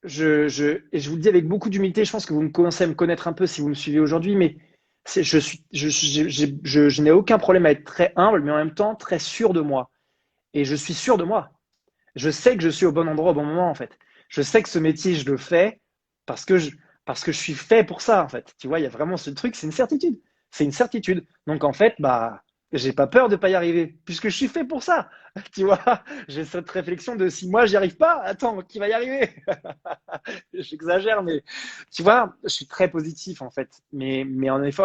et je vous le dis avec beaucoup d'humilité. Je pense que vous me commencez à me connaître un peu si vous me suivez aujourd'hui, mais je n'ai aucun problème à être très humble, mais en même temps très sûr de moi. Et je suis sûr de moi. Je sais que je suis au bon endroit au bon moment, en fait. Je sais que ce métier, je le fais parce que parce que je suis fait pour ça, en fait. Tu vois, il y a vraiment ce truc, c'est une certitude. C'est une certitude. Donc, en fait, bah, j'ai pas peur de pas y arriver, puisque je suis fait pour ça. Tu vois, j'ai cette réflexion de si moi j'y arrive pas, attends, qui va y arriver? J'exagère, mais tu vois, je suis très positif, en fait. Mais en effet,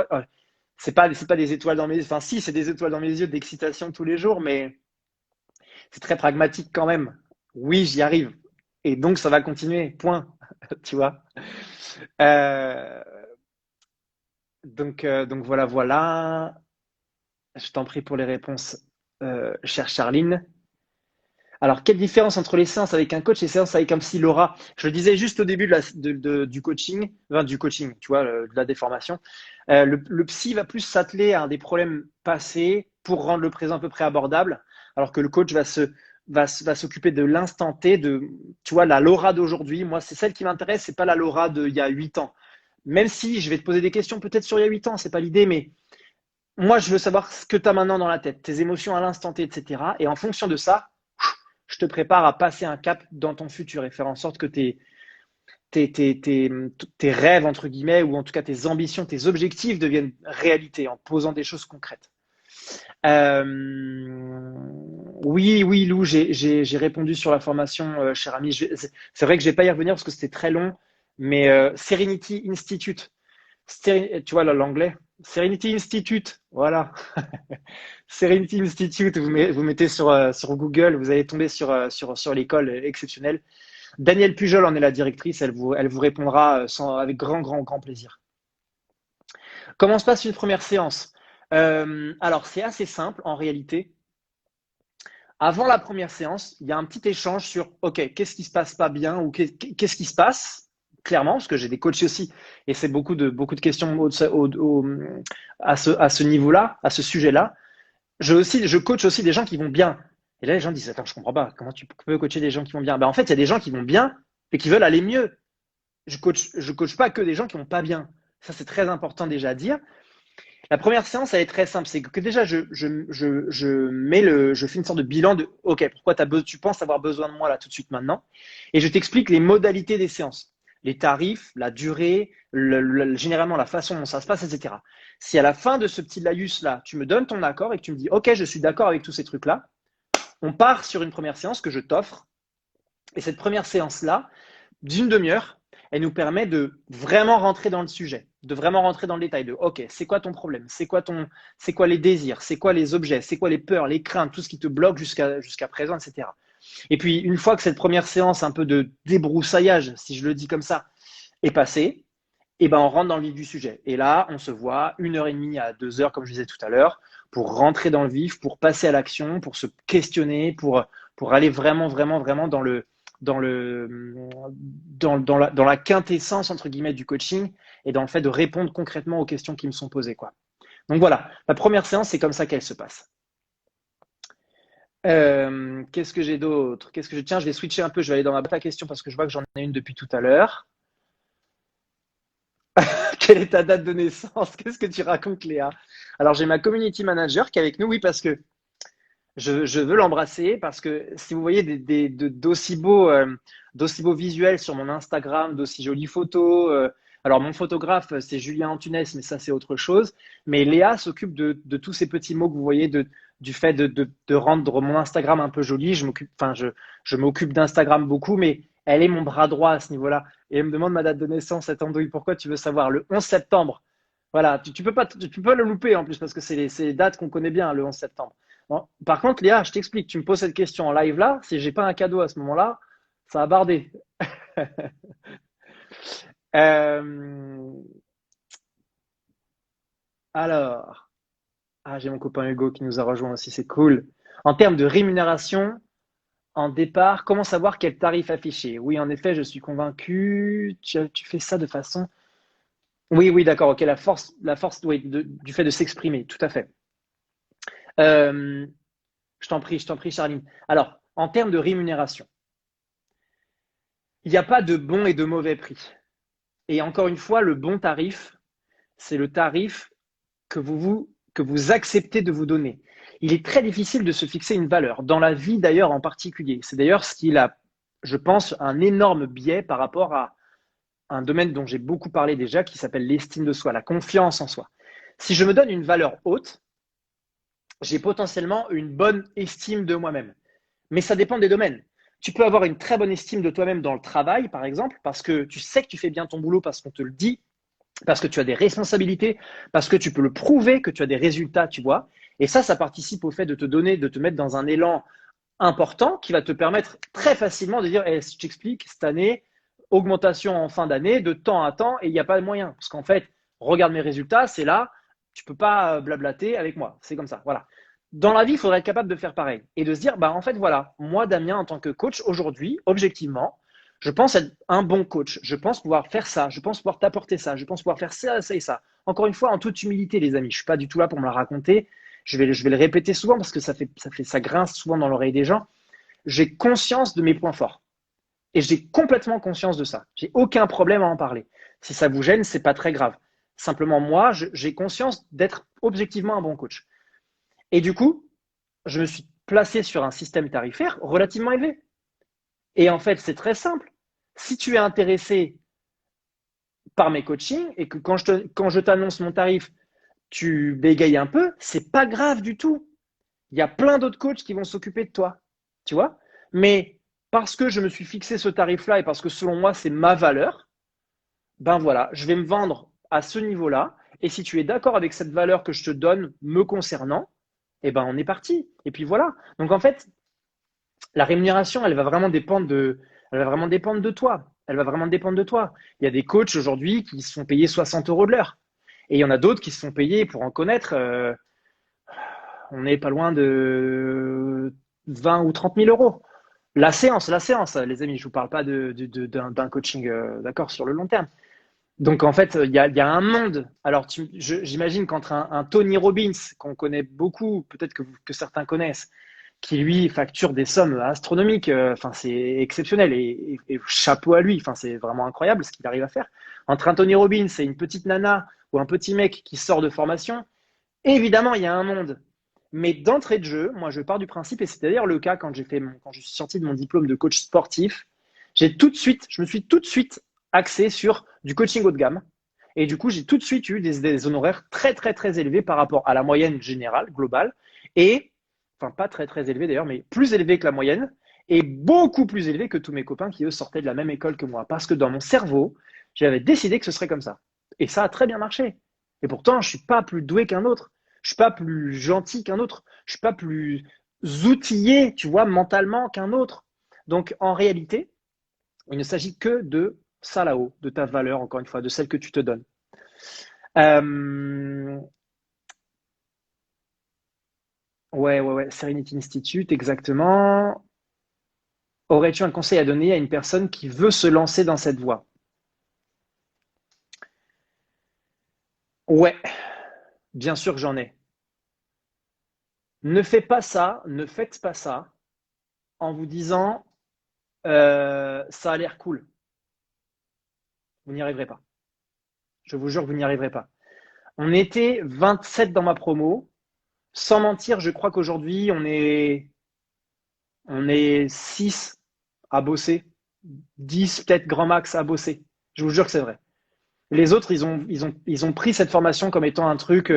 c'est pas des étoiles dans mes yeux. Enfin, si, c'est des étoiles dans mes yeux d'excitation tous les jours, mais c'est très pragmatique quand même. Oui, j'y arrive. Et donc, ça va continuer. Point. Tu vois. Euh, donc voilà, voilà. Je t'en prie pour les réponses, chère Charline. Alors, quelle différence entre les séances avec un coach et les séances avec un psy, Laura? Je le disais juste au début du coaching, enfin, du coaching, tu vois, de la déformation. Le psy va plus s'atteler à des problèmes passés pour rendre le présent à peu près abordable, alors que le coach va s'occuper de l'instant T, tu vois, la Laura d'aujourd'hui. Moi, c'est celle qui m'intéresse, c'est pas la Laura d'il y a 8 ans. Même si je vais te poser des questions peut-être sur il y a 8 ans, c'est pas l'idée, mais moi, je veux savoir ce que tu as maintenant dans la tête, tes émotions à l'instant T, etc. Et en fonction de ça, je te prépare à passer un cap dans ton futur et faire en sorte que tes rêves, entre guillemets, ou en tout cas tes ambitions, tes objectifs deviennent réalité en posant des choses concrètes. Oui, oui, Lou, j'ai répondu sur la formation, cher ami. C'est vrai que je vais pas y revenir parce que c'était très long, mais Serenity Institute, tu vois l'anglais, Serenity Institute, voilà. Serenity Institute, vous mettez sur Google, vous allez tomber sur l'école exceptionnelle. Danielle Pujol en est la directrice, elle vous répondra avec grand, grand, grand plaisir. Comment se passe une première séance? Alors, c'est assez simple en réalité. Avant la première séance, il y a un petit échange sur OK, qu'est-ce qui se passe pas bien ou qu'est-ce qui se passe clairement, parce que j'ai des coachs aussi, et c'est beaucoup de questions à ce niveau-là, à ce sujet-là. Je coach aussi des gens qui vont bien. Et là, les gens disent, attends, je comprends pas, comment tu peux coacher des gens qui vont bien? Ben, en fait, il y a des gens qui vont bien et qui veulent aller mieux. Je coach pas que des gens qui vont pas bien. Ça, c'est très important déjà à dire. La première séance, elle est très simple. C'est que déjà, je fais une sorte de bilan de, OK, pourquoi tu penses avoir besoin de moi là tout de suite maintenant? Et je t'explique les modalités des séances, les tarifs, la durée, généralement la façon dont ça se passe, etc. Si à la fin de ce petit laïus là, tu me donnes ton accord et que tu me dis, OK, je suis d'accord avec tous ces trucs-là, on part sur une première séance que je t'offre. Et cette première séance-là, d'une demi-heure, elle nous permet de vraiment rentrer dans le sujet, de vraiment rentrer dans le détail de OK, c'est quoi ton problème? C'est quoi les désirs? C'est quoi les objets? C'est quoi les peurs, les craintes, tout ce qui te bloque jusqu'à présent, etc. Et puis, une fois que cette première séance un peu de débroussaillage, si je le dis comme ça, est passée, et ben on rentre dans le vif du sujet. Et là, on se voit 1 heure et demie à 2 heures, comme je disais tout à l'heure, pour rentrer dans le vif, pour passer à l'action, pour se questionner, pour aller vraiment, vraiment, vraiment dans la quintessence, entre guillemets, du coaching et dans le fait de répondre concrètement aux questions qui me sont posées, quoi. Donc voilà, la première séance, c'est comme ça qu'elle se passe. Qu'est-ce que j'ai d'autre? Tiens, je vais switcher un peu, je vais aller dans ma boîte à questions parce que je vois que j'en ai une depuis tout à l'heure. Quelle est ta date de naissance? Qu'est-ce que tu racontes, Léa? Alors, j'ai ma community manager qui est avec nous, oui, parce que je veux l'embrasser, parce que si vous voyez d'aussi beaux visuels sur mon Instagram, d'aussi jolies photos, alors mon photographe, c'est Julien Antunes, mais ça, c'est autre chose. Mais Léa s'occupe de tous ces petits mots que vous voyez, du fait de rendre mon Instagram un peu joli. Je m'occupe d'Instagram beaucoup, mais elle est mon bras droit à ce niveau-là. Et elle me demande ma date de naissance, cette andouille. Pourquoi tu veux savoir? Le 11 septembre. Voilà, tu peux pas, tu peux le louper en plus parce que c'est les dates qu'on connaît bien, le 11 septembre. Bon, par contre, Léa, je t'explique, tu me poses cette question en live là, si j'ai pas un cadeau à ce moment-là, ça va barder. Euh, alors, j'ai mon copain Hugo qui nous a rejoint aussi, c'est cool. En termes de rémunération, en départ, comment savoir quel tarif afficher? Oui, en effet, je suis convaincu. Tu fais ça de façon. Oui, oui, d'accord, ok, oui, du fait de s'exprimer, tout à fait. Euh, je t'en prie, Charline. Alors, en termes de rémunération, il n'y a pas de bon et de mauvais prix. Et encore une fois, le bon tarif, c'est le tarif que vous acceptez de vous donner. Il est très difficile de se fixer une valeur, dans la vie d'ailleurs en particulier. C'est d'ailleurs ce qui a, je pense, un énorme biais par rapport à un domaine dont j'ai beaucoup parlé déjà, qui s'appelle l'estime de soi, la confiance en soi. Si je me donne une valeur haute, j'ai potentiellement une bonne estime de moi-même. Mais ça dépend des domaines. Tu peux avoir une très bonne estime de toi-même dans le travail, par exemple, parce que tu sais que tu fais bien ton boulot, parce qu'on te le dit, parce que tu as des responsabilités, parce que tu peux le prouver que tu as des résultats, tu vois. Et ça participe au fait de te donner, de te mettre dans un élan important qui va te permettre très facilement de dire, je t'explique, cette année, augmentation en fin d'année, de temps à temps, et il n'y a pas de moyen. Parce qu'en fait, regarde mes résultats, c'est là, tu peux pas blablater avec moi. C'est comme ça, voilà. Dans la vie, il faudrait être capable de faire pareil et de se dire, en fait, voilà, moi, Damien, en tant que coach, aujourd'hui, objectivement, je pense être un bon coach. Je pense pouvoir faire ça. Je pense pouvoir t'apporter ça. Je pense pouvoir faire ça, ça et ça. Encore une fois, en toute humilité, les amis. Je suis pas du tout là pour me la raconter. Je vais le répéter souvent parce que ça grince souvent dans l'oreille des gens. J'ai conscience de mes points forts. Et j'ai complètement conscience de ça. J'ai aucun problème à en parler. Si ça vous gêne, c'est pas très grave. Simplement, moi, j'ai conscience d'être objectivement un bon coach. Et du coup, je me suis placé sur un système tarifaire relativement élevé. Et en fait, c'est très simple. Si tu es intéressé par mes coachings et que quand je t'annonce mon tarif, tu bégayes un peu, c'est pas grave du tout. Il y a plein d'autres coachs qui vont s'occuper de toi. Tu vois? Mais parce que je me suis fixé ce tarif-là et parce que selon moi, c'est ma valeur, ben voilà, je vais me vendre à ce niveau-là. Et si tu es d'accord avec cette valeur que je te donne me concernant, eh ben on est parti. Et puis voilà. Donc en fait, la rémunération, elle va vraiment dépendre de toi. Elle va vraiment dépendre de toi. Il y a des coachs aujourd'hui qui se font payer 60 euros de l'heure. Et il y en a d'autres qui se font payer, pour en connaître, on n'est pas loin de 20 ou 30 000 euros. La séance, les amis, je vous parle pas d'un coaching, d'accord, sur le long terme. Donc en fait, il y a un monde. Alors j'imagine qu'entre un Tony Robbins, qu'on connaît beaucoup, peut-être que certains connaissent, qui lui facture des sommes astronomiques. Enfin, c'est exceptionnel et chapeau à lui. Enfin, c'est vraiment incroyable ce qu'il arrive à faire. Entre un Tony Robbins et une petite nana ou un petit mec qui sort de formation, évidemment, il y a un monde. Mais d'entrée de jeu, moi, je pars du principe, et c'est d'ailleurs le cas quand je suis sorti de mon diplôme de coach sportif, je me suis tout de suite axé sur du coaching haut de gamme. Et du coup, j'ai tout de suite eu des honoraires très, très, très élevés par rapport à la moyenne générale, globale, et enfin pas très très élevé d'ailleurs, mais plus élevé que la moyenne et beaucoup plus élevé que tous mes copains qui eux sortaient de la même école que moi. Parce que dans mon cerveau, j'avais décidé que ce serait comme ça. Et ça a très bien marché. Et pourtant, je suis pas plus doué qu'un autre. Je suis pas plus gentil qu'un autre. Je suis pas plus outillé, tu vois, mentalement qu'un autre. Donc en réalité, il ne s'agit que de ça là-haut, de ta valeur, encore une fois, de celle que tu te donnes. Euh, ouais, Serenity Institute, exactement. Aurais-tu un conseil à donner à une personne qui veut se lancer dans cette voie? Ouais, bien sûr que j'en ai. Ne faites pas ça en vous disant ça a l'air cool. Vous n'y arriverez pas. Je vous jure que vous n'y arriverez pas. On était 27 dans ma promo. Sans mentir, je crois qu'aujourd'hui, on est 6 à bosser. 10 peut-être grand max à bosser. Je vous jure que c'est vrai. Les autres, ils ont pris cette formation comme étant un truc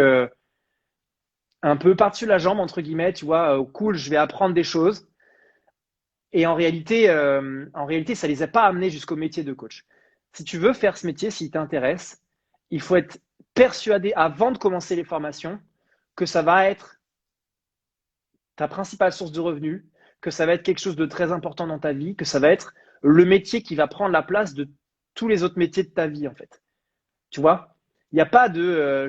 un peu par-dessus la jambe, entre guillemets, tu vois, cool, je vais apprendre des choses. Et en réalité, ça les a pas amenés jusqu'au métier de coach. Si tu veux faire ce métier, s'il t'intéresse, il faut être persuadé avant de commencer les formations que ça va être ta principale source de revenus, que ça va être quelque chose de très important dans ta vie, que ça va être le métier qui va prendre la place de tous les autres métiers de ta vie, en fait. Tu vois, il n'y a pas de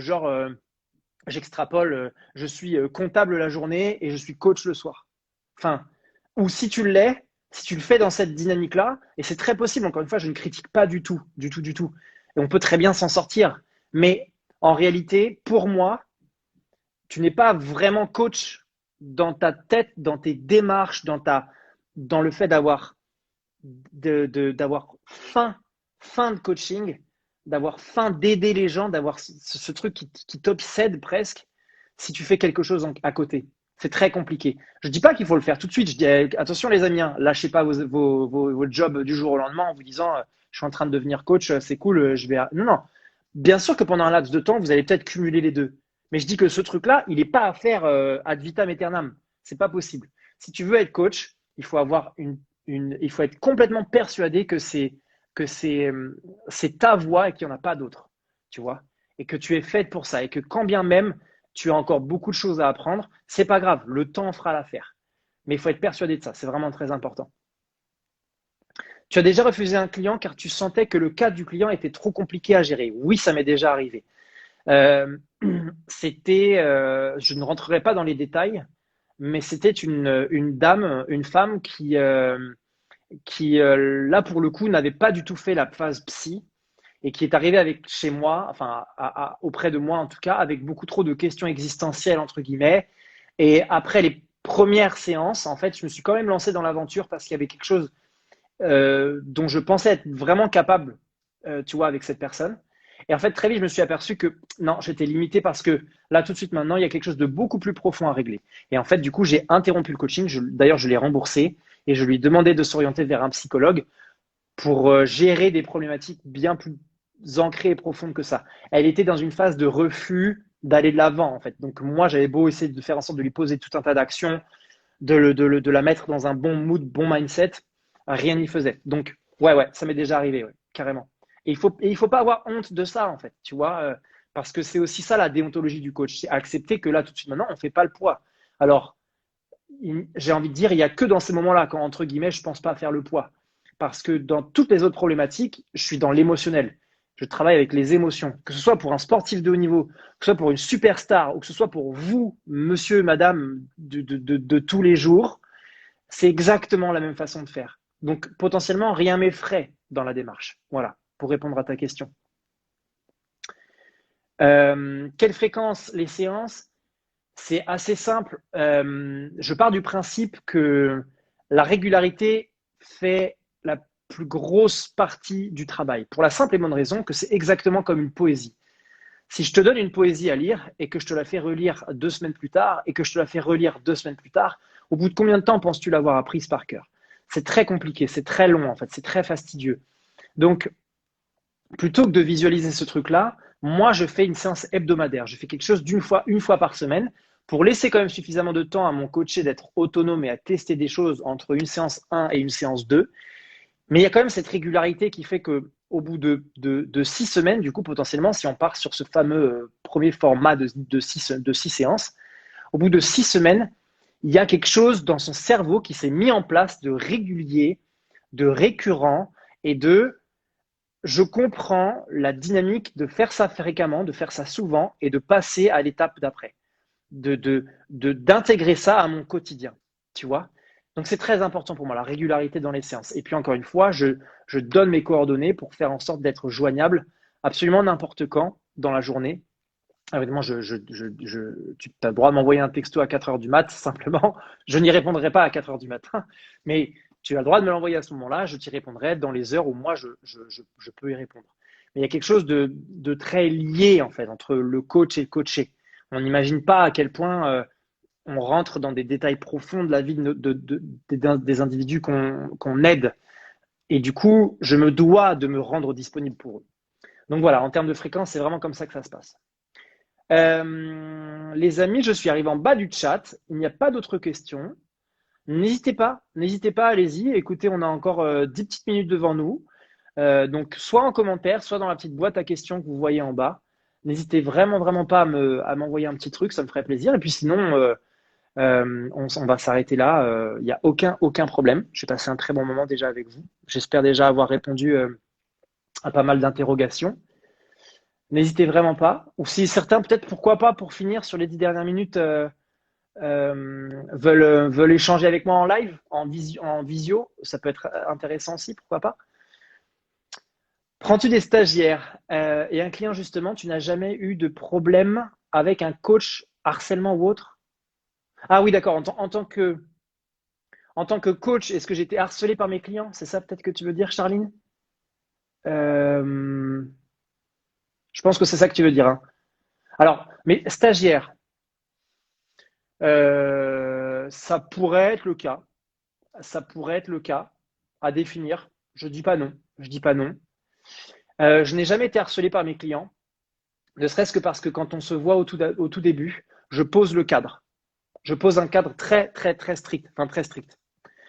j'extrapole, je suis comptable la journée et je suis coach le soir. Enfin, ou si tu l'es, si tu le fais dans cette dynamique-là, et c'est très possible, encore une fois, je ne critique pas du tout, du tout, du tout. Et on peut très bien s'en sortir. Mais en réalité, pour moi, tu n'es pas vraiment coach dans ta tête, dans tes démarches, dans le fait d'avoir faim de coaching, d'avoir faim d'aider les gens, d'avoir ce truc qui t'obsède presque si tu fais quelque chose à côté. C'est très compliqué. Je ne dis pas qu'il faut le faire tout de suite. Je dis attention les amis, hein, lâchez pas vos jobs du jour au lendemain en vous disant je suis en train de devenir coach, c'est cool, je vais. Non, non. Bien sûr que pendant un laps de temps, vous allez peut-être cumuler les deux. Mais je dis que ce truc-là, il n'est pas à faire ad vitam aeternam. C'est pas possible. Si tu veux être coach, il faut avoir il faut être complètement persuadé que c'est ta voie et qu'il n'y en a pas d'autre, tu vois, et que tu es faite pour ça et que quand bien même tu as encore beaucoup de choses à apprendre, c'est pas grave, le temps fera l'affaire. Mais il faut être persuadé de ça, c'est vraiment très important. Tu as déjà refusé un client car tu sentais que le cas du client était trop compliqué à gérer. Oui, ça m'est déjà arrivé. Euh, je ne rentrerai pas dans les détails, mais c'était une dame, une femme qui là pour le coup n'avait pas du tout fait la phase psy et qui est arrivée avec chez moi, enfin auprès de moi en tout cas, avec beaucoup trop de questions existentielles entre guillemets. Et après les premières séances, en fait, je me suis quand même lancé dans l'aventure parce qu'il y avait quelque chose dont je pensais être vraiment capable, tu vois, avec cette personne. Et en fait, très vite, je me suis aperçu que non, j'étais limité parce que là, tout de suite, maintenant, il y a quelque chose de beaucoup plus profond à régler. Et en fait, du coup, j'ai interrompu le coaching. D'ailleurs, je l'ai remboursé et je lui ai demandé de s'orienter vers un psychologue pour gérer des problématiques bien plus ancrées et profondes que ça. Elle était dans une phase de refus d'aller de l'avant, en fait. Donc, moi, j'avais beau essayer de faire en sorte de lui poser tout un tas d'actions, de la mettre dans un bon mood, bon mindset, rien n'y faisait. Donc, ouais, ouais, ça m'est déjà arrivé, ouais, carrément. Et il faut pas avoir honte de ça, en fait, tu vois, parce que c'est aussi ça la déontologie du coach, c'est accepter que là, tout de suite, maintenant, on ne fait pas le poids. Alors, j'ai envie de dire, il n'y a que dans ces moments-là, quand, entre guillemets, je ne pense pas faire le poids. Parce que dans toutes les autres problématiques, je suis dans l'émotionnel. Je travaille avec les émotions. Que ce soit pour un sportif de haut niveau, que ce soit pour une superstar, ou que ce soit pour vous, monsieur, madame, de tous les jours, c'est exactement la même façon de faire. Donc, potentiellement, rien m'effraie dans la démarche. Voilà, pour répondre à ta question. Quelle fréquence les séances? C'est assez simple. Je pars du principe que la régularité fait la plus grosse partie du travail, pour la simple et bonne raison que c'est exactement comme une poésie. Si je te donne une poésie à lire et que je te la fais relire 2 semaines plus tard et que je te la fais relire 2 semaines plus tard, au bout de combien de temps penses-tu l'avoir apprise par cœur? C'est très compliqué, c'est très long en fait, c'est très fastidieux. Donc, plutôt que de visualiser ce truc-là, moi, je fais une séance hebdomadaire. Je fais quelque chose une fois par semaine pour laisser quand même suffisamment de temps à mon coaché d'être autonome et à tester des choses entre une séance 1 et une séance 2. Mais il y a quand même cette régularité qui fait que au bout de 6 semaines, du coup, potentiellement, si on part sur ce fameux premier format de 6 séances, au bout de 6 semaines, il y a quelque chose dans son cerveau qui s'est mis en place de régulier, de récurrent et je comprends la dynamique de faire ça fréquemment, de faire ça souvent et de passer à l'étape d'après, d'intégrer ça à mon quotidien, tu vois. Donc c'est très important pour moi, la régularité dans les séances. Et puis encore une fois, je donne mes coordonnées pour faire en sorte d'être joignable absolument n'importe quand dans la journée Évidemment, tu as le droit de m'envoyer un texto à 4 heures du mat, simplement. Je n'y répondrai pas à 4 heures du matin, mais tu as le droit de me l'envoyer à ce moment-là. Je t'y répondrai dans les heures où moi, je peux y répondre. Mais il y a quelque chose de très lié, en fait, entre le coach et le coaché. On n'imagine pas à quel point on rentre dans des détails profonds de la vie des individus qu'on aide. Et du coup, je me dois de me rendre disponible pour eux. Donc voilà, en termes de fréquence, c'est vraiment comme ça que ça se passe. Les amis, je suis arrivé en bas du chat. Il n'y a pas d'autres questions. N'hésitez pas, allez-y. Écoutez, on a encore 10 petites minutes devant nous. Donc, soit en commentaire, soit dans la petite boîte à questions que vous voyez en bas. N'hésitez vraiment, vraiment pas à m'envoyer un petit truc, ça me ferait plaisir. Et puis sinon, on va s'arrêter là. Il n'y a aucun problème. J'ai passé un très bon moment déjà avec vous. J'espère déjà avoir répondu à pas mal d'interrogations. N'hésitez vraiment pas. Ou si certains, peut-être, pourquoi pas, pour finir sur les 10 dernières minutes, veulent échanger avec moi en live, en visio, ça peut être intéressant aussi, pourquoi pas. Prends-tu des stagiaires et un client, justement, tu n'as jamais eu de problème avec un coach harcèlement ou autre? Ah oui, d'accord. En tant que coach, est-ce que j'ai été harcelé par mes clients? C'est ça peut-être que tu veux dire, Charline? Euh, je pense que c'est ça que tu veux dire, hein. Alors, mais stagiaire, ça pourrait être le cas. Ça pourrait être le cas à définir. Je dis pas non. Je dis pas non. Je n'ai jamais été harcelé par mes clients, ne serait-ce que parce que quand on se voit au tout début, je pose le cadre. Je pose un cadre très, très, très strict. Enfin, très strict.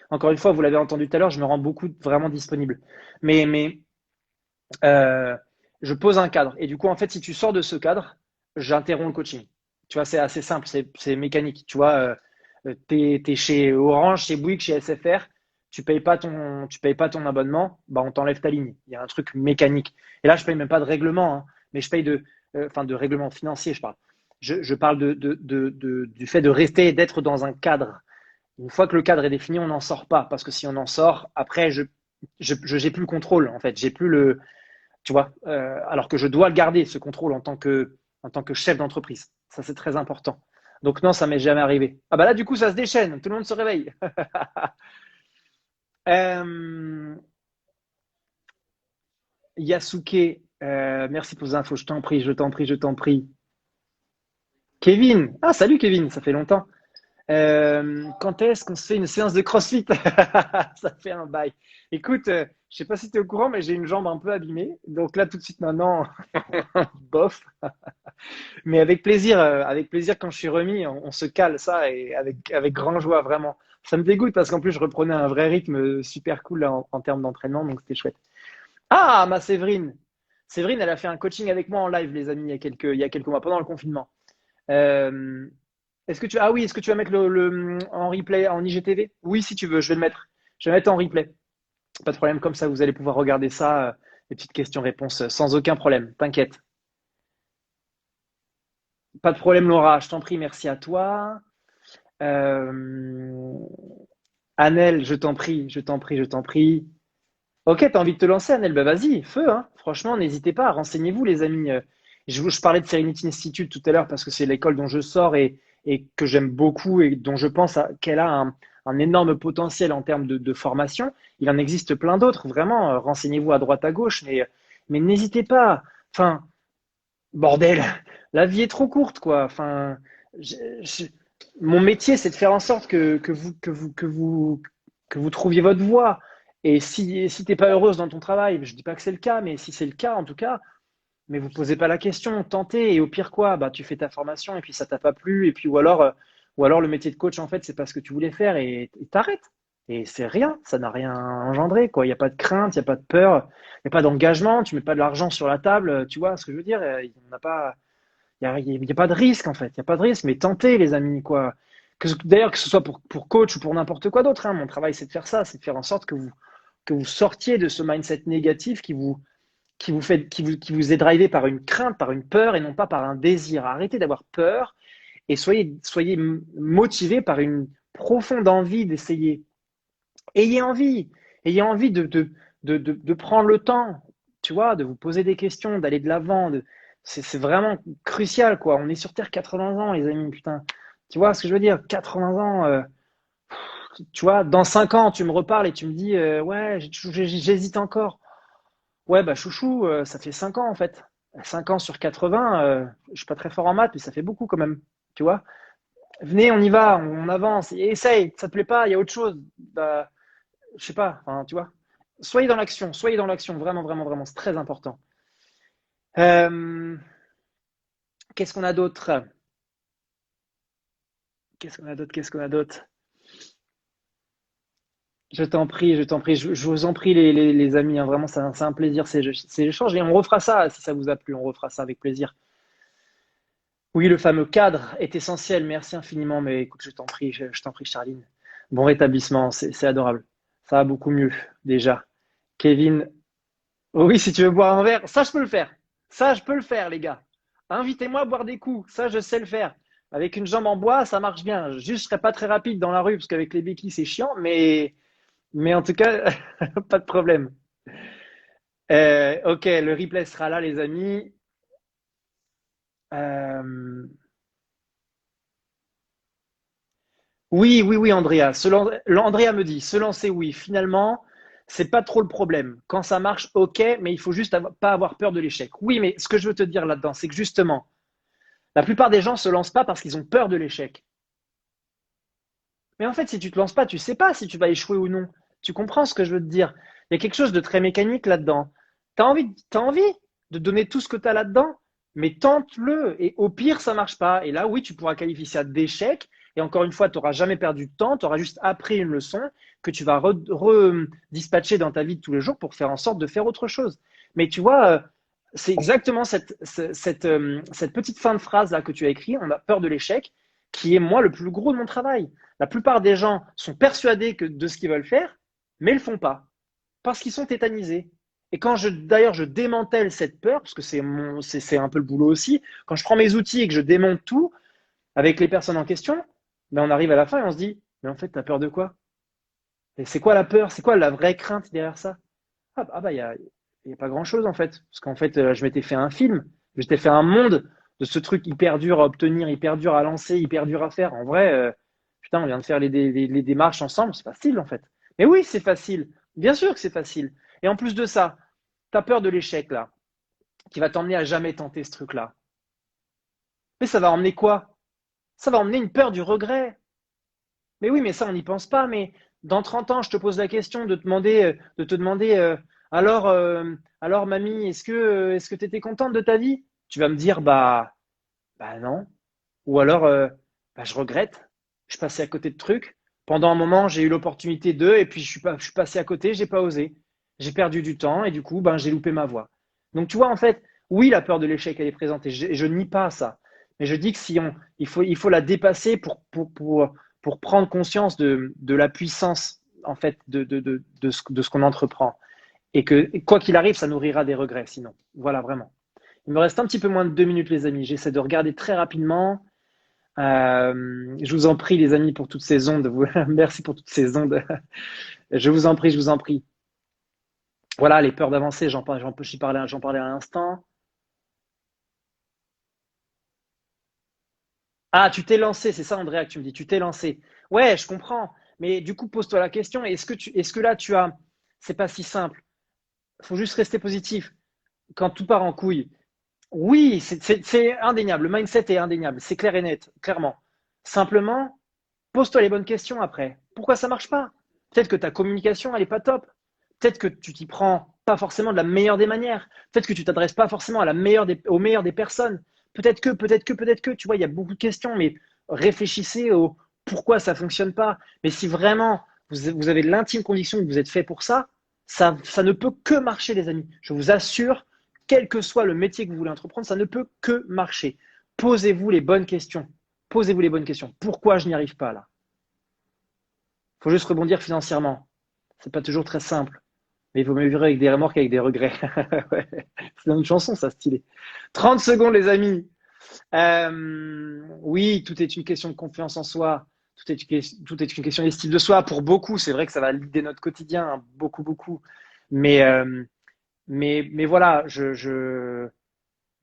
Encore une fois, vous l'avez entendu tout à l'heure, je me rends beaucoup vraiment disponible. Mais euh, je pose un cadre. Et du coup, en fait, si tu sors de ce cadre, j'interromps le coaching. Tu vois, c'est assez simple, c'est mécanique. Tu vois, t'es chez Orange, chez Bouygues, chez SFR, tu payes pas ton abonnement, bah on t'enlève ta ligne. Il y a un truc mécanique. Et là, je paye même pas de règlement, hein, mais je paye de règlement financier, je parle. Je parle du fait de rester et d'être dans un cadre. Une fois que le cadre est défini, on n'en sort pas. Parce que si on en sort, après, j'ai plus le contrôle, en fait. J'ai plus le, tu vois, alors que je dois le garder, ce contrôle, en tant que chef d'entreprise. Ça, c'est très important. Donc non, ça m'est jamais arrivé. Ah bah là, du coup, ça se déchaîne. Tout le monde se réveille. euh, Yasuke, merci pour les infos. Je t'en prie, je t'en prie, je t'en prie. Kevin. Ah, salut Kevin, ça fait longtemps. Quand est-ce qu'on se fait une séance de CrossFit? Ça fait un bail. Écoute, je sais pas si tu es au courant, mais j'ai une jambe un peu abîmée. Donc là, tout de suite maintenant, bof. Mais avec plaisir, quand je suis remis, on se cale ça et avec grand joie, vraiment. Ça me dégoûte parce qu'en plus, je reprenais un vrai rythme super cool là, en termes d'entraînement, donc c'était chouette. Ah, ma Séverine! Séverine, elle a fait un coaching avec moi en live, les amis, il y a quelques mois, pendant le confinement. Euh, ah oui, est-ce que tu vas mettre en replay en IGTV? Oui, si tu veux, je vais le mettre. Je vais le mettre en replay. Pas de problème, comme ça, vous allez pouvoir regarder ça, les petites questions-réponses, sans aucun problème. T'inquiète. Pas de problème, Laura. Je t'en prie, merci à toi. Euh, Annelle, je t'en prie, je t'en prie, je t'en prie. Ok, t'as envie de te lancer, Annelle? Bah vas-y, feu, hein. Franchement, n'hésitez pas, renseignez-vous, les amis. Je parlais de Serenity Institute tout à l'heure parce que c'est l'école dont je sors et que j'aime beaucoup et dont je pense qu'elle a un énorme potentiel en termes de formation. Il en existe plein d'autres, vraiment. Renseignez-vous à droite, à gauche, mais n'hésitez pas. Enfin, bordel, la vie est trop courte, quoi. Enfin, je- je- mon métier, c'est de faire en sorte que vous trouviez votre voie. Et si t'es pas heureuse dans ton travail, je dis pas que c'est le cas, mais si c'est le cas, en tout cas, mais vous posez pas la question, tentez. Et au pire quoi, bah tu fais ta formation et puis ça t'a pas plu. Et puis ou alors le métier de coach, en fait, c'est pas ce que tu voulais faire et t'arrêtes. Et c'est rien, ça n'a rien engendré, quoi. Il n'y a pas de crainte, il n'y a pas de peur, il n'y a pas d'engagement, tu mets pas de l'argent sur la table, tu vois ce que je veux dire? On n'a pas, il y a pas de risque en fait, il n'y a pas de risque, mais tentez les amis, quoi. D'ailleurs, que ce soit pour coach ou pour n'importe quoi d'autre, hein, mon travail c'est de faire ça, c'est de faire en sorte que vous sortiez de ce mindset négatif qui vous est drivé par une crainte, par une peur et non pas par un désir. Arrêtez d'avoir peur et soyez motivé par une profonde envie d'essayer. Ayez envie, ayez envie de prendre le temps, tu vois, de vous poser des questions, d'aller de l'avant, C'est vraiment crucial, quoi. On est sur Terre 80 ans, les amis, putain. Tu vois ce que je veux dire? 80 ans, tu vois, dans 5 ans, tu me reparles et tu me dis, ouais, j'hésite encore. Ouais, bah chouchou, ça fait 5 ans en fait. 5 ans sur 80, je suis pas très fort en maths, mais ça fait beaucoup quand même. Tu vois? Venez, on y va, on avance, et essaye, ça te plaît pas, il y a autre chose. Bah, je sais pas, enfin, tu vois. Soyez dans l'action, vraiment, vraiment, vraiment, c'est très important. Euh, qu'est-ce qu'on a d'autre? Qu'est-ce qu'on a d'autre? Qu'est-ce qu'on a d'autre? Je t'en prie, je t'en prie, je vous en prie les amis, hein, vraiment, c'est un plaisir ces échanges et on refera ça si ça vous a plu, on refera ça avec plaisir. Oui, le fameux cadre est essentiel. Merci infiniment. Mais écoute, je t'en prie, Charline. Bon rétablissement, c'est adorable. Ça va beaucoup mieux déjà. Kevin, oui, si tu veux boire un verre, ça je peux le faire. Ça je peux le faire, les gars. Invitez-moi à boire des coups, ça je sais le faire. Avec une jambe en bois, ça marche bien. Juste, je serai pas très rapide dans la rue parce qu'avec les béquilles c'est chiant, mais en tout cas, pas de problème. Ok, le replay sera là, les amis. Euh, Oui, oui, oui, Andrea. Andrea me dit, se lancer, oui. Finalement, c'est pas trop le problème. Quand ça marche, ok, mais il faut juste pas avoir peur de l'échec. Oui, mais ce que je veux te dire là-dedans, c'est que justement, la plupart des gens se lancent pas parce qu'ils ont peur de l'échec. Mais en fait, si tu te lances pas, tu sais pas si tu vas échouer ou non. Tu comprends ce que je veux te dire? Il y a quelque chose de très mécanique là-dedans. T'as envie de donner tout ce que tu as là-dedans, mais tente-le. Et au pire, ça marche pas. Et là, oui, tu pourras qualifier ça d'échec. Et encore une fois, tu n'auras jamais perdu de temps, tu auras juste appris une leçon que tu vas redispatcher dans ta vie de tous les jours pour faire en sorte de faire autre chose. Mais tu vois, c'est exactement cette petite fin de phrase là que tu as écrit, on a peur de l'échec, qui est moi le plus gros de mon travail. La plupart des gens sont persuadés de ce qu'ils veulent faire, mais ils ne le font pas parce qu'ils sont tétanisés. Et quand d'ailleurs, je démantèle cette peur, parce que c'est un peu le boulot aussi, quand je prends mes outils et que je démonte tout avec les personnes en question, ben on arrive à la fin et on se dit, mais en fait, tu as peur de quoi? Et c'est quoi la peur? C'est quoi la vraie crainte derrière ça? Bah, y a pas grand-chose en fait. Parce qu'en fait, je m'étais fait un film, je m'étais fait un monde de ce truc hyper dur à obtenir, hyper dur à lancer, hyper dur à faire. En vrai, putain, on vient de faire les démarches ensemble, c'est facile en fait. Mais oui, c'est facile. Bien sûr que c'est facile. Et en plus de ça, tu as peur de l'échec là, qui va t'emmener à jamais tenter ce truc-là. Mais ça va emmener quoi? Ça va emmener une peur du regret. Mais oui, mais ça, on n'y pense pas. Mais dans 30 ans, je te pose la question de te demander, alors, mamie, est-ce que tu étais contente de ta vie? Tu vas me dire, bah non. Ou alors, bah, je regrette. Je passais à côté de trucs. Pendant un moment, j'ai eu l'opportunité de, et puis je suis passé à côté, j'ai pas osé. J'ai perdu du temps et du coup, ben, j'ai loupé ma voie. Donc, tu vois, en fait, oui, la peur de l'échec, elle est présente et je nie pas ça. Mais je dis que il faut la dépasser pour prendre conscience de la puissance, en fait, de ce qu'on entreprend. Et que, quoi qu'il arrive, ça nourrira des regrets, sinon. Voilà, vraiment. Il me reste un petit peu moins de 2 minutes, les amis. J'essaie de regarder très rapidement. Je vous en prie, les amis, pour toutes ces ondes. Merci pour toutes ces ondes. Je vous en prie, je vous en prie. Voilà, les peurs d'avancer, j'en parlais à l'instant. Ah, tu t'es lancé, c'est ça, Andrea, que tu me dis. Tu t'es lancé. Ouais, je comprends. Mais du coup, pose-toi la question. Est-ce que là, c'est pas si simple. Il faut juste rester positif. Quand tout part en couille, oui, c'est indéniable. Le mindset est indéniable. C'est clair et net, clairement. Simplement, pose-toi les bonnes questions après. Pourquoi ça marche pas? Peut-être que ta communication, elle est pas top. Peut-être que tu t'y prends pas forcément de la meilleure des manières. Peut-être que tu t'adresses pas forcément au meilleur des personnes. Peut-être que, tu vois, il y a beaucoup de questions, mais réfléchissez au pourquoi ça fonctionne pas. Mais si vraiment vous avez l'intime conviction que vous êtes fait pour ça, ça ne peut que marcher, les amis. Je vous assure, quel que soit le métier que vous voulez entreprendre, ça ne peut que marcher. Posez-vous les bonnes questions. Posez-vous les bonnes questions. Pourquoi je n'y arrive pas là? Il faut juste rebondir financièrement. C'est pas toujours très simple. Mais il vaut mieux vivre avec des remords qu'avec des regrets. Ouais. C'est dans une chanson, ça, stylé. 30 secondes, les amis. Oui, tout est une question de confiance en soi. Tout est une question d'estime de soi. Pour beaucoup, c'est vrai que ça va lider notre quotidien, hein, beaucoup, beaucoup. Mais, mais voilà,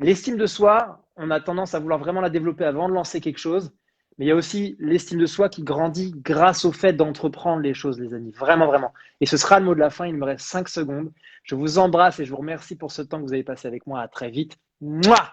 L'estime de soi, on a tendance à vouloir vraiment la développer avant de lancer quelque chose. Mais il y a aussi l'estime de soi qui grandit grâce au fait d'entreprendre les choses, les amis. Vraiment, vraiment. Et ce sera le mot de la fin. Il me reste 5 secondes. Je vous embrasse et je vous remercie pour ce temps que vous avez passé avec moi. À très vite. Mouah.